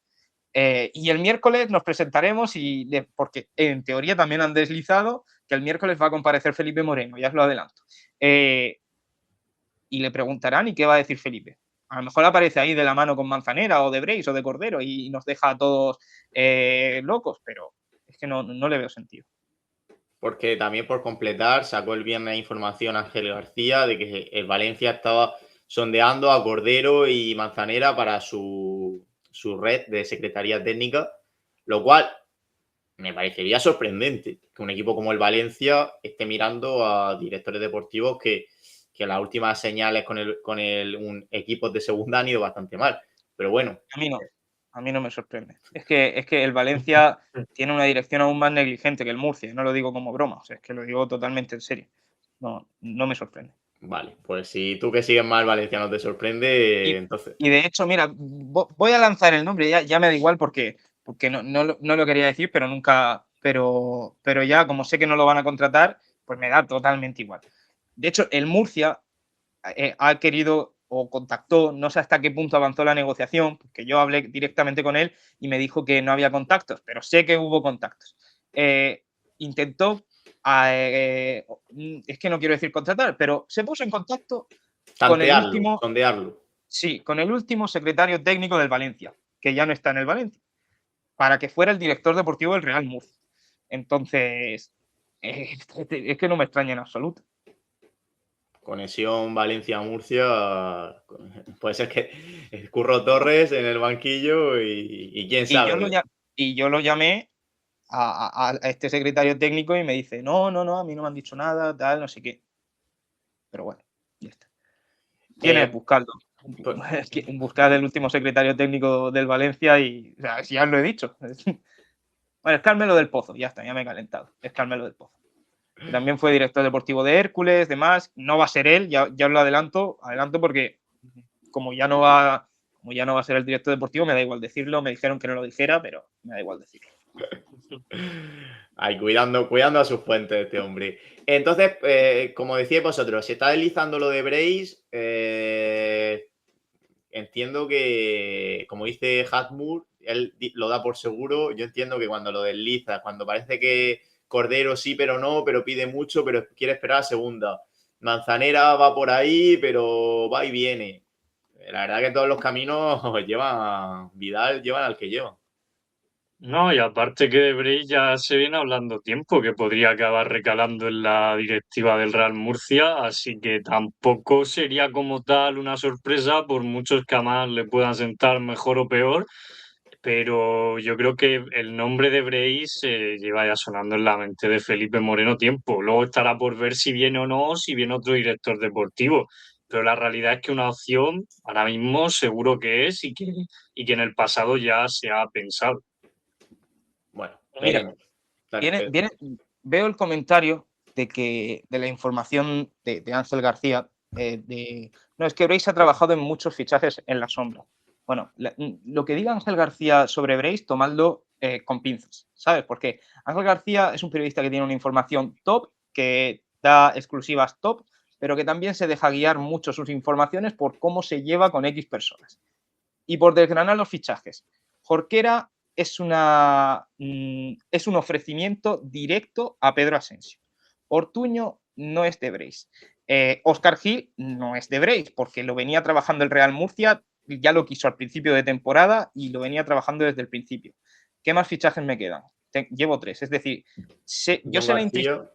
Y el miércoles nos presentaremos porque en teoría también han deslizado que el miércoles va a comparecer Felipe Moreno, ya os lo adelanto. Y le preguntarán ¿y qué va a decir Felipe? A lo mejor aparece ahí de la mano con Manzanera o de Brace o de Cordero y nos deja a todos locos, pero es que no le veo sentido. Porque también por completar, sacó el viernes información Ángel García de que el Valencia estaba sondeando a Cordero y Manzanera para su red de secretaría técnica, lo cual me parecería sorprendente que un equipo como el Valencia esté mirando a directores deportivos que las últimas señales con un equipo de segunda han ido bastante mal. Pero bueno. A mí no me sorprende. Es que el Valencia tiene una dirección aún más negligente que el Murcia. No lo digo como broma, o sea, es que lo digo totalmente en serio. No me sorprende. Vale, pues si tú que sigues mal Valencia no te sorprende, entonces. Y de hecho, mira, voy a lanzar el nombre, ya me da igual porque no lo quería decir, pero nunca. Pero ya, como sé que no lo van a contratar, pues me da totalmente igual. De hecho, el Murcia ha querido o contactó, no sé hasta qué punto avanzó la negociación, porque yo hablé directamente con él y me dijo que no había contactos, pero sé que hubo contactos. Intentó, es que no quiero decir contratar, pero se puso en contacto con el último, sondearlo. Sí, con el último secretario técnico del Valencia, que ya no está en el Valencia, para que fuera el director deportivo del Real Murcia. Entonces, es que no me extraña en absoluto. Conexión Valencia-Murcia, puede ser que Curro Torres en el banquillo y quién sabe. Yo lo llamé a este secretario técnico y me dice, no, a mí no me han dicho nada, tal, no sé qué. Pero bueno, ya está. Tienes buscarlo. Buscar el último secretario técnico del Valencia y, o sea, si ya os lo he dicho. Bueno, es Carmelo del Pozo, ya está, ya me he calentado. Es Carmelo del Pozo. Que también fue director deportivo de Hércules, demás. No va a ser él, ya os lo adelanto porque como ya no va a ser el director deportivo, me da igual decirlo. Me dijeron que no lo dijera, pero me da igual decirlo. Ay, cuidando a sus fuentes este hombre. Entonces, como decíais vosotros, se está deslizando lo de Brace. Entiendo que, como dice Hatmur, él lo da por seguro. Yo entiendo que cuando lo desliza, cuando parece que Cordero sí, pero no, pero pide mucho, pero quiere esperar a segunda. Manzanera va por ahí, pero va y viene. La verdad que todos los caminos Vidal llevan al que llevan. No, y aparte que de Brace ya se viene hablando tiempo, que podría acabar recalando en la directiva del Real Murcia, así que tampoco sería como tal una sorpresa, por muchos que a más le puedan sentar mejor o peor, pero yo creo que el nombre de Brace lleva ya sonando en la mente de Felipe Moreno tiempo. Luego estará por ver si viene o no, si viene otro director deportivo, pero la realidad es que una opción ahora mismo seguro que es y que en el pasado ya se ha pensado. Bueno, mira, veo el comentario de la información de Ángel García. No, es que Brace ha trabajado en muchos fichajes en la sombra. Bueno, lo que diga Ángel García sobre Brace, tomadlo con pinzas, ¿sabes? Porque Ángel García es un periodista que tiene una información top, que da exclusivas top, pero que también se deja guiar mucho sus informaciones por cómo se lleva con X personas. Y por desgranar los fichajes. Jorquera es un ofrecimiento directo a Pedro Asensio. Ortuño no es de Breis. Óscar Gil no es de Breis, porque lo venía trabajando el Real Murcia, ya lo quiso al principio de temporada y lo venía trabajando desde el principio. ¿Qué más fichajes me quedan? Llevo 3, es decir, yo sé la intrahistoria.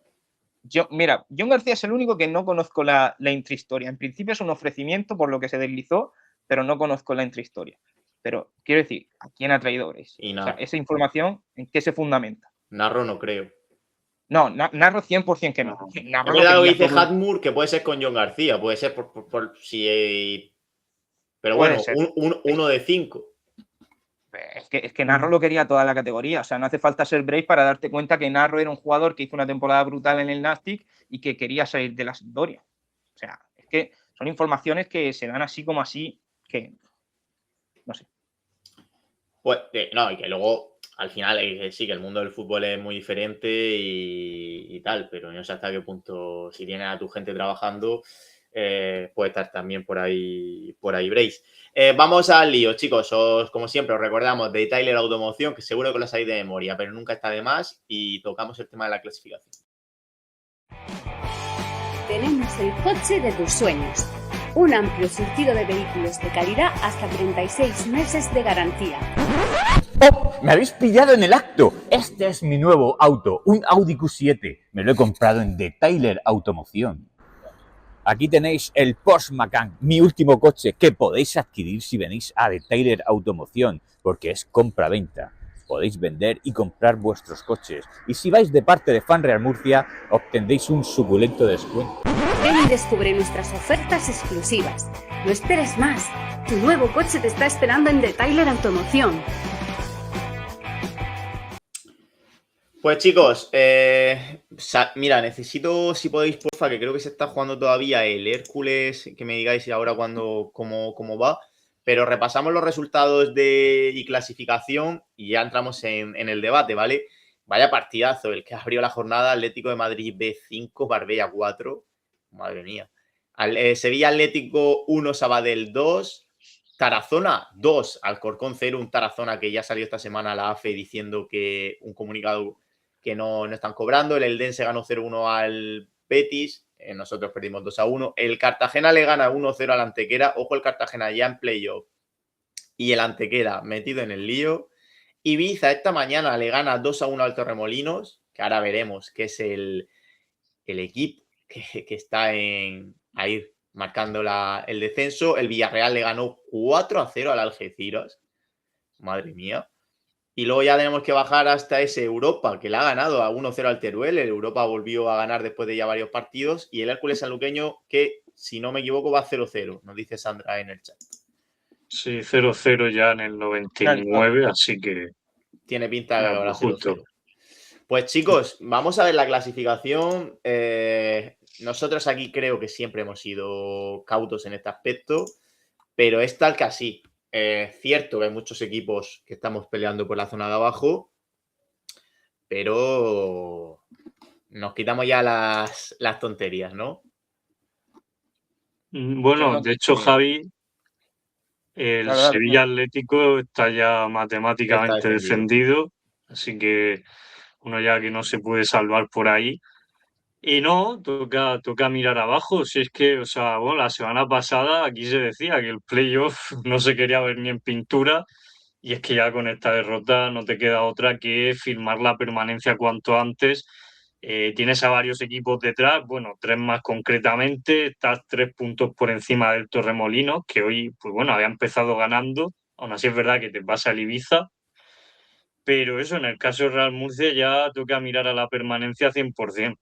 Mira, John García es el único que no conozco la intrahistoria. En principio es un ofrecimiento por lo que se deslizó, pero no conozco la intrahistoria. Pero quiero decir, ¿a quién ha traído Breis? O sea, esa información, ¿en qué se fundamenta? Narro no creo. No, Narro 100% que no. Narro es verdad lo que dice Hatmur, que puede ser con John García, puede ser por si... Pero bueno, uno de 5. Es que Narro lo quería toda la categoría. O sea, no hace falta ser Breis para darte cuenta que Narro era un jugador que hizo una temporada brutal en el Nastic y que quería salir de la Sampdoria. O sea, es que son informaciones que se dan así como así, que no sé. Pues no, y que luego al final sí que el mundo del fútbol es muy diferente y tal, pero no sé hasta qué punto, si tienes a tu gente trabajando, puede estar también por ahí Breis. Vamos al lío, chicos. Como siempre, os recordamos de Tyler Automoción, que seguro que lo sabéis de memoria, pero nunca está de más, y tocamos el tema de la clasificación. Tenemos el coche de tus sueños. Un amplio surtido de vehículos de calidad hasta 36 meses de garantía. ¡Oh! ¡Me habéis pillado en el acto! Este es mi nuevo auto, un Audi Q7. Me lo he comprado en Detailer Automoción. Aquí tenéis el Porsche Macan, mi último coche, que podéis adquirir si venís a Detailer Automoción, porque es compra-venta. Podéis vender y comprar vuestros coches. Y si vais de parte de Fan Real Murcia, obtendréis un suculento descuento. Ven y descubre nuestras ofertas exclusivas. No esperes más. Tu nuevo coche te está esperando en Detailer Automoción. Pues chicos, mira, necesito, si podéis, porfa, que creo que se está jugando todavía el Hércules, que me digáis ahora cómo va, pero repasamos los resultados y clasificación y ya entramos en el debate, ¿vale? Vaya partidazo, el que abrió la jornada, Atlético de Madrid B5, Marbella 4, madre mía. Sevilla Atlético 1, Sabadell 2, Tarazona 2, Alcorcón 0, un Tarazona que ya salió esta semana a la AFE diciendo que un comunicado que no están cobrando. El Eldense ganó 0-1 al Betis, nosotros perdimos 2-1. El Cartagena le gana 1-0 al Antequera. Ojo, el Cartagena ya en playoff y el Antequera metido en el lío. Ibiza esta mañana le gana 2-1 al Torremolinos, que ahora veremos que es el equipo que está ahí marcando el descenso. El Villarreal le ganó 4-0 al Algeciras. Madre mía. Y luego ya tenemos que bajar hasta ese Europa, que le ha ganado a 1-0 al Teruel. El Europa volvió a ganar después de ya varios partidos. Y el Hércules sanluqueño, que, si no me equivoco, va 0-0, nos dice Sandra en el chat. Sí, 0-0 ya en el 99, así que... Tiene pinta de que habrá justo. 0-0. Pues chicos, vamos a ver la clasificación. Nosotros aquí creo que siempre hemos sido cautos en este aspecto, pero es tal que así. Cierto que hay muchos equipos que estamos peleando por la zona de abajo, pero nos quitamos ya las tonterías, ¿no? Bueno, de hecho, Javi, el Sevilla Atlético está ya matemáticamente descendido, así que uno ya que no se puede salvar por ahí. Y no, toca mirar abajo. Si es que, o sea, bueno, la semana pasada aquí se decía que el playoff no se quería ver ni en pintura, y es que ya con esta derrota no te queda otra que firmar la permanencia cuanto antes. Tienes a varios equipos detrás, bueno, 3 más concretamente, estás 3 puntos por encima del Torremolinos, que hoy, pues bueno, había empezado ganando, aún así es verdad que te pasa el Ibiza, pero eso, en el caso de Real Murcia ya toca mirar a la permanencia 100%.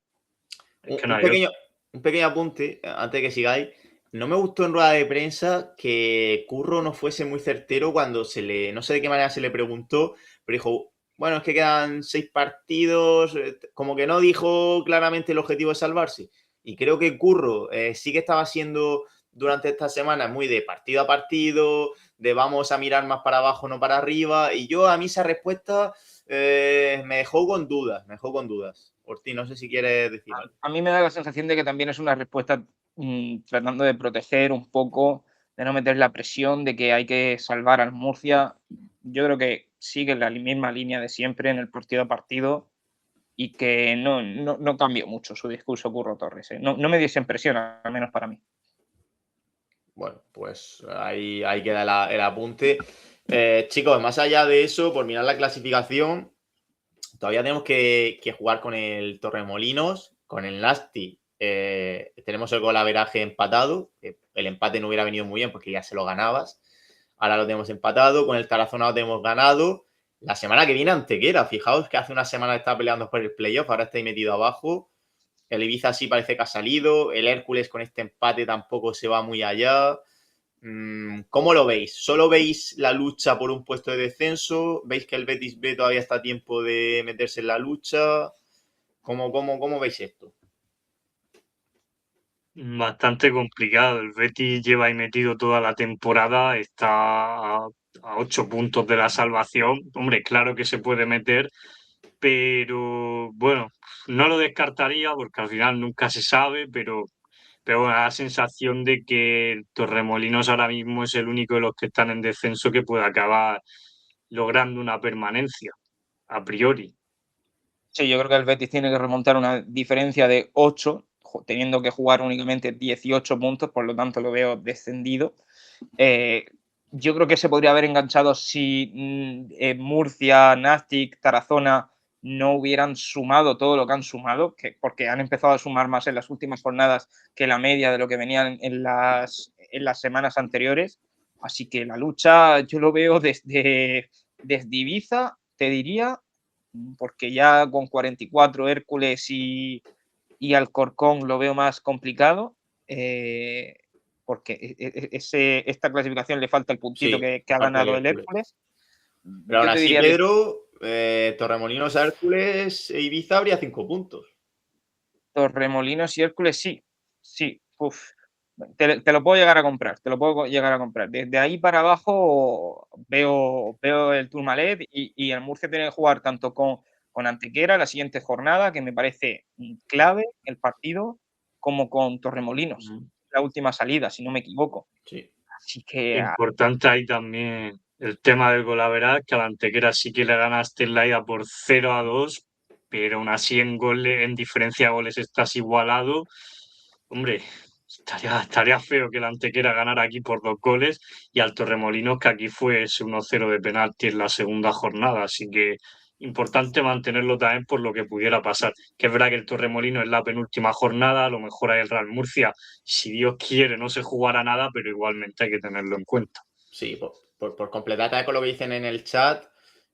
Un pequeño apunte, antes de que sigáis. No me gustó en rueda de prensa que Curro no fuese muy certero cuando no sé de qué manera se le preguntó, pero dijo, bueno, es que quedan 6 partidos, como que no dijo claramente el objetivo de salvarse. Y creo que Curro sí que estaba siendo durante esta semana muy de partido a partido, de vamos a mirar más para abajo, no para arriba, y a mí esa respuesta me dejó con dudas. Ortiz, no sé si quieres decir algo. A mí me da la sensación de que también es una respuesta tratando de proteger un poco de no meter la presión de que hay que salvar al Murcia. Yo creo que sigue la misma línea de siempre en el partido a partido y que no cambió mucho su discurso Curro Torres. No me dio esa impresión, al menos para mí. Bueno, pues ahí queda el apunte. Chicos, más allá de eso, por mirar la clasificación, todavía tenemos que jugar con el Torremolinos, con el Nasty. Tenemos el golaveraje empatado. El empate no hubiera venido muy bien porque ya se lo ganabas. Ahora lo tenemos empatado. Con el Tarazona lo tenemos ganado. La semana que viene Antequera. Fijaos que hace una semana estaba peleando por el playoff, ahora está ahí metido abajo. El Ibiza sí parece que ha salido. El Hércules con este empate tampoco se va muy allá. ¿Cómo lo veis? ¿Solo veis la lucha por un puesto de descenso? ¿Veis que el Betis B todavía está a tiempo de meterse en la lucha? ¿Cómo veis esto? Bastante complicado. El Betis lleva ahí metido toda la temporada, está a 8 puntos de la salvación. Hombre, claro que se puede meter, pero bueno, no lo descartaría porque al final nunca se sabe, pero bueno, da la sensación de que el Torremolinos ahora mismo es el único de los que están en descenso que puede acabar logrando una permanencia, a priori. Sí, yo creo que el Betis tiene que remontar una diferencia de 8, teniendo que jugar únicamente 18 puntos, por lo tanto lo veo descendido. Yo creo que se podría haber enganchado si Murcia, Nastic, Tarazona no hubieran sumado todo lo que han sumado, porque han empezado a sumar más en las últimas jornadas que la media de lo que venían en las semanas anteriores. Así que la lucha yo lo veo desde Ibiza, te diría, porque ya con 44 Hércules y Alcorcón lo veo más complicado, porque esta clasificación le falta el puntito Sí, que ha falta el ganado el Hércules. Hércules. Pero aún Yo te así, diría Pedro, Torremolinos, Hércules e Ibiza habría 5 puntos. Torremolinos y Hércules, sí. Uf. Te lo puedo llegar a comprar, Desde ahí para abajo veo el Tourmalet y el Murcia tiene que jugar tanto con Antequera la siguiente jornada, que me parece clave el partido, como con Torremolinos, la última salida, si no me equivoco. Sí. Así que Importante ahí también el tema del golaveral, que a la Antequera sí que le ganaste en la ida por 0-2, pero aún así en diferencia de goles estás igualado. Hombre, estaría feo que la Antequera ganara aquí por 2 goles y al Torremolinos que aquí fue ese 1-0 de penalti en la segunda jornada. Así que importante mantenerlo también por lo que pudiera pasar. Que es verdad que el Torremolinos es la penúltima jornada, a lo mejor hay el Real Murcia, si Dios quiere, no se jugará nada, pero igualmente hay que tenerlo en cuenta. Sí, por completar también con lo que dicen en el chat,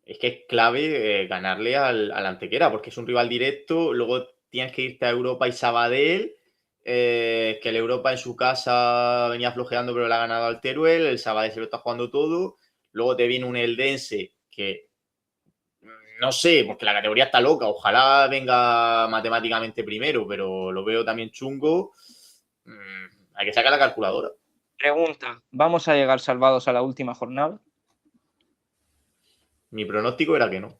es que es clave ganarle al Antequera, porque es un rival directo, luego tienes que irte a Europa y Sabadell, que el Europa en su casa venía flojeando pero le ha ganado al Teruel, el Sabadell se lo está jugando todo, luego te viene un Eldense que no sé, porque la categoría está loca, ojalá venga matemáticamente primero, pero lo veo también chungo. Hay que sacar la calculadora. pregunta, ¿vamos a llegar salvados a la última jornada? Mi pronóstico era que no.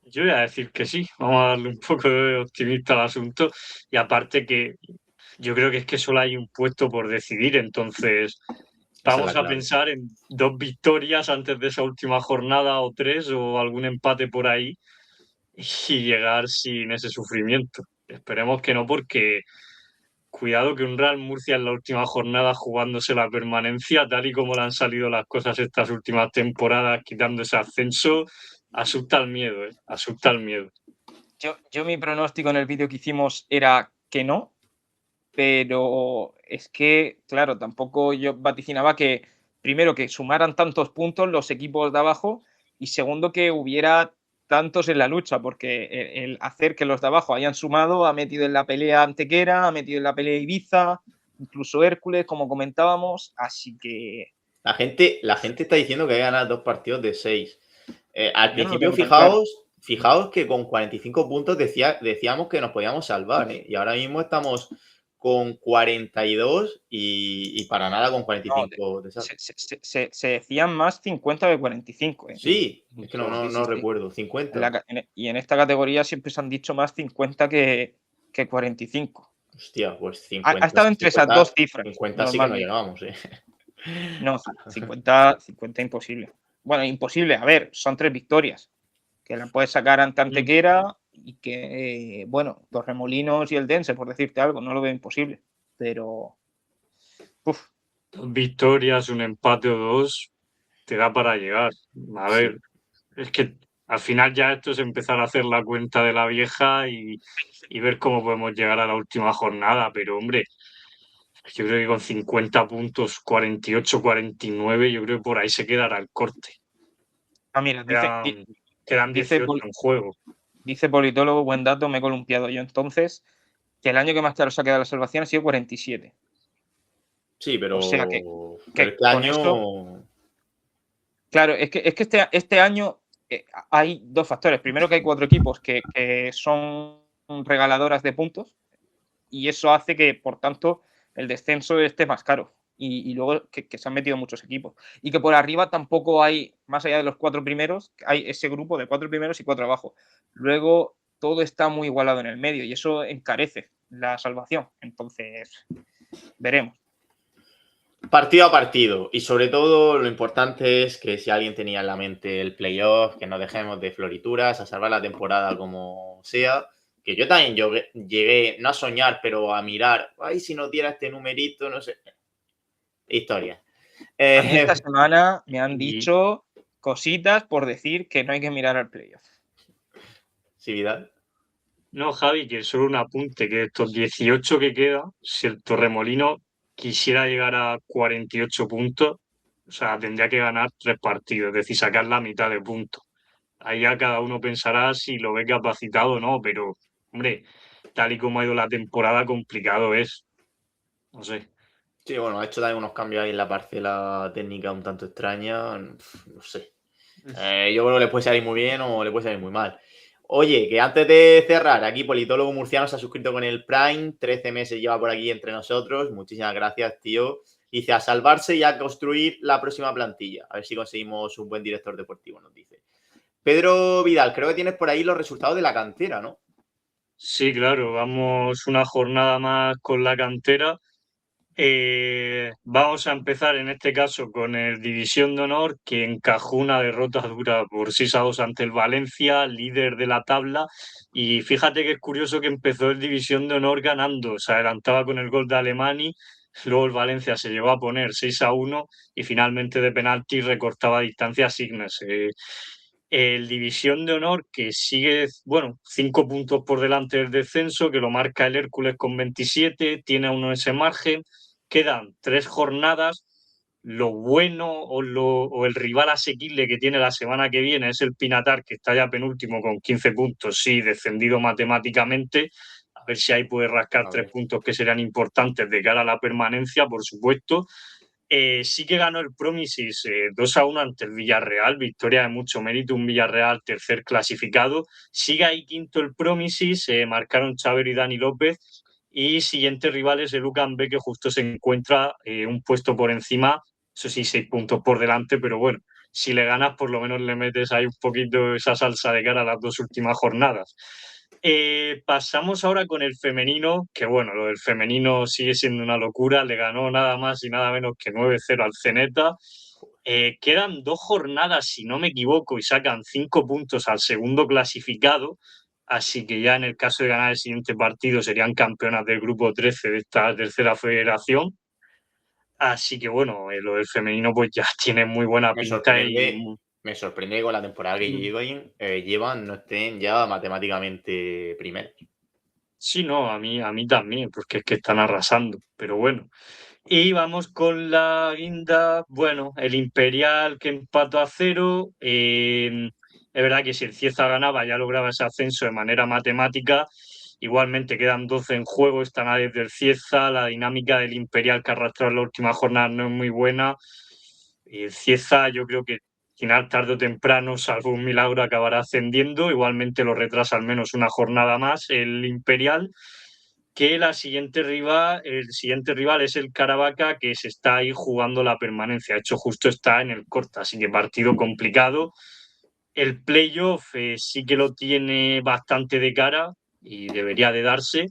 Yo voy a decir que sí, vamos a darle un poco de optimista al asunto y aparte que yo creo que es que solo hay un puesto por decidir, entonces vamos a pensar en 2 victorias antes de esa última jornada o 3 o algún empate por ahí y llegar sin ese sufrimiento. Esperemos que no, porque cuidado que un Real Murcia en la última jornada jugándose la permanencia, tal y como le han salido las cosas estas últimas temporadas, quitando ese ascenso, asusta el miedo, asusta el miedo. Yo mi pronóstico en el vídeo que hicimos era que no, pero es que, claro, tampoco yo vaticinaba que, primero, que sumaran tantos puntos los equipos de abajo y segundo, que hubiera tantos en la lucha, porque el hacer que los de abajo hayan sumado ha metido en la pelea Antequera, ha metido en la pelea Ibiza, incluso Hércules, como comentábamos, así que... La gente está diciendo que hay ganar 2 partidos de 6. Al yo no lo principio, tengo tan claro. fijaos que con 45 puntos decíamos que nos podíamos salvar, ¿eh? Y ahora mismo estamos con 42 y para nada con 45 de saldo. Se decían más 50 que 45. Sí, es que no Sí. recuerdo. 50. Y en esta categoría siempre se han dicho más 50 que 45. Hostia, pues Ha 50. estado entre esas 50, dos cifras. 50 sí que no normalmente. llegamos, No, 50 imposible. Bueno, imposible. A ver, son 3 victorias. Que la puedes sacar ante Antequera y que, bueno, Torremolinos y el Dense, por decirte algo, no lo veo imposible. Pero. Uf, 2 victorias, un empate o 2, te da para llegar. A Sí. ver, es que al final ya esto es empezar a hacer la cuenta de la vieja y ver cómo podemos llegar a la última jornada, pero hombre, yo creo que con 50 puntos, 48, 49, yo creo que por ahí se quedará el corte. mira, Quedan dice 18 en juego. dice politólogo, buen dato, me he columpiado yo entonces, que el año que más claro se ha quedado la salvación ha sido 47. Sí, pero, O sea que este con año. eso, claro, es que este año hay 2 factores. Primero, que hay 4 equipos que son regaladoras de puntos y eso hace que, por tanto, el descenso esté más caro. Y luego que se han metido muchos equipos. Y que por arriba tampoco hay, más allá de los 4 primeros, hay ese grupo de 4 primeros y 4 abajo. Luego todo está muy igualado en el medio y eso encarece la salvación. Entonces, veremos. Partido a partido. Y sobre todo, lo importante es que si alguien tenía en la mente el playoff, que no dejemos de florituras, a salvar la temporada como sea. Que yo también llegué, no a soñar, pero a mirar. Ay, si nos diera este numerito, no sé. Historia. A mí esta semana me han Y- dicho cositas por decir que no hay que mirar al playoff. Sí, Vidal. No, Javi, que solo un apunte, que estos 18 que quedan, si el Torremolino quisiera llegar a 48 puntos, o sea, tendría que ganar 3 partidos, es decir, sacar la mitad de puntos. Ahí ya cada uno pensará si lo ve capacitado o no, pero, hombre, tal y como ha ido la temporada, complicado es. No sé. Sí, bueno, ha hecho también unos cambios ahí en la parcela técnica un tanto extraña. No sé. Yo creo que le puede salir muy bien o le puede salir muy mal. Oye, que antes de cerrar, aquí Politólogo Murciano se ha suscrito con el Prime, 13 meses lleva por aquí entre nosotros. Muchísimas gracias, tío. Dice, a salvarse y a construir la próxima plantilla. A ver si conseguimos un buen director deportivo, nos dice. Pedro Vidal, creo que tienes por ahí los resultados de la cantera, ¿no? Sí, claro, vamos una jornada más con la cantera. Vamos a empezar en este caso con el División de Honor, que encajó una derrota dura por 6-2 ante el Valencia, líder de la tabla. Y fíjate que es curioso que empezó el División de Honor ganando, se adelantaba con el gol de Alemany, luego el Valencia se llevó a poner 6-1 y finalmente de penalti recortaba distancia a Signes. El División de Honor que sigue, bueno, 5 puntos por delante del descenso, que lo marca el Hércules con 27, tiene uno ese margen. Quedan 3 jornadas. Lo bueno o el rival asequible que tiene la semana que viene es el Pinatar, que está ya penúltimo con 15 puntos, sí, descendido matemáticamente. A ver si ahí puede rascar 3 puntos que serían importantes de cara a la permanencia, por supuesto. Sí que ganó el Promises 2-1 ante el Villarreal, victoria de mucho mérito, un Villarreal tercer clasificado. Sigue ahí quinto el Promises, marcaron Chávez y Dani López. Y siguientes rivales, el UCAM B, que justo se encuentra un puesto por encima, eso sí, 6 puntos por delante, pero bueno, si le ganas, por lo menos le metes ahí un poquito esa salsa de cara a las 2 últimas jornadas. Pasamos ahora con el femenino, que bueno, lo del femenino sigue siendo una locura, le ganó nada más y nada menos que 9-0 al Zeneta. Quedan 2 jornadas, si no me equivoco, y sacan 5 puntos al segundo clasificado, así que ya en el caso de ganar el siguiente partido serían campeonas del grupo 13 de esta tercera federación. Así que bueno, lo del femenino pues ya tiene muy buena pinta Me sorprende que con la temporada que llevan no estén ya matemáticamente primeros. Sí, no, a mí también, porque es que están arrasando, pero bueno. Y vamos con la guinda, bueno, el Imperial que empató a 0. Es verdad que si el Cieza ganaba ya lograba ese ascenso de manera matemática. Igualmente quedan 12 en juego, están a 10 del Cieza. La dinámica del Imperial que arrastró en la última jornada no es muy buena. Y el Cieza yo creo que al final, tarde o temprano, salvo un milagro, acabará ascendiendo. Igualmente lo retrasa al menos una jornada más el Imperial, que el siguiente rival es el Caravaca, que se está ahí jugando la permanencia. De hecho, justo está en el corta, así que partido complicado. El playoff sí que lo tiene bastante de cara y debería de darse.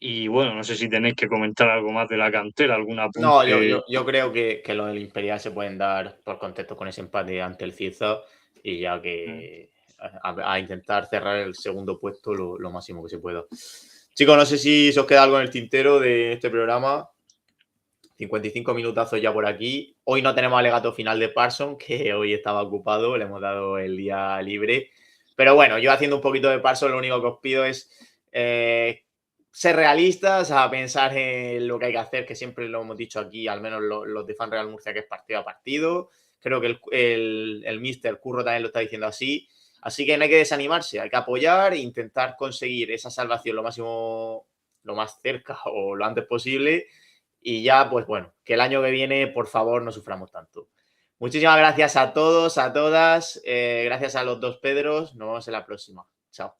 Y bueno, no sé si tenéis que comentar algo más de la cantera, algún apunte. No, yo creo que lo del Imperial se pueden dar por contexto con ese empate ante el Cieza y ya que a intentar cerrar el segundo puesto lo máximo que se pueda. Chicos, no sé si os queda algo en el tintero de este programa. 55 minutazos ya por aquí. Hoy no tenemos alegato final de Parson, que hoy estaba ocupado, le hemos dado el día libre. Pero bueno, yo haciendo un poquito de Parson, lo único que os pido es ser realistas, a pensar en lo que hay que hacer, que siempre lo hemos dicho aquí, al menos los de Fan Real Murcia, que es partido a partido. Creo que el Mister Curro también lo está diciendo así. Así que no hay que desanimarse, hay que apoyar e intentar conseguir esa salvación lo más cerca o lo antes posible. Y ya, pues bueno, que el año que viene, por favor, no suframos tanto. Muchísimas gracias a todos, a todas. Gracias a los dos Pedros. Nos vemos en la próxima. Chao.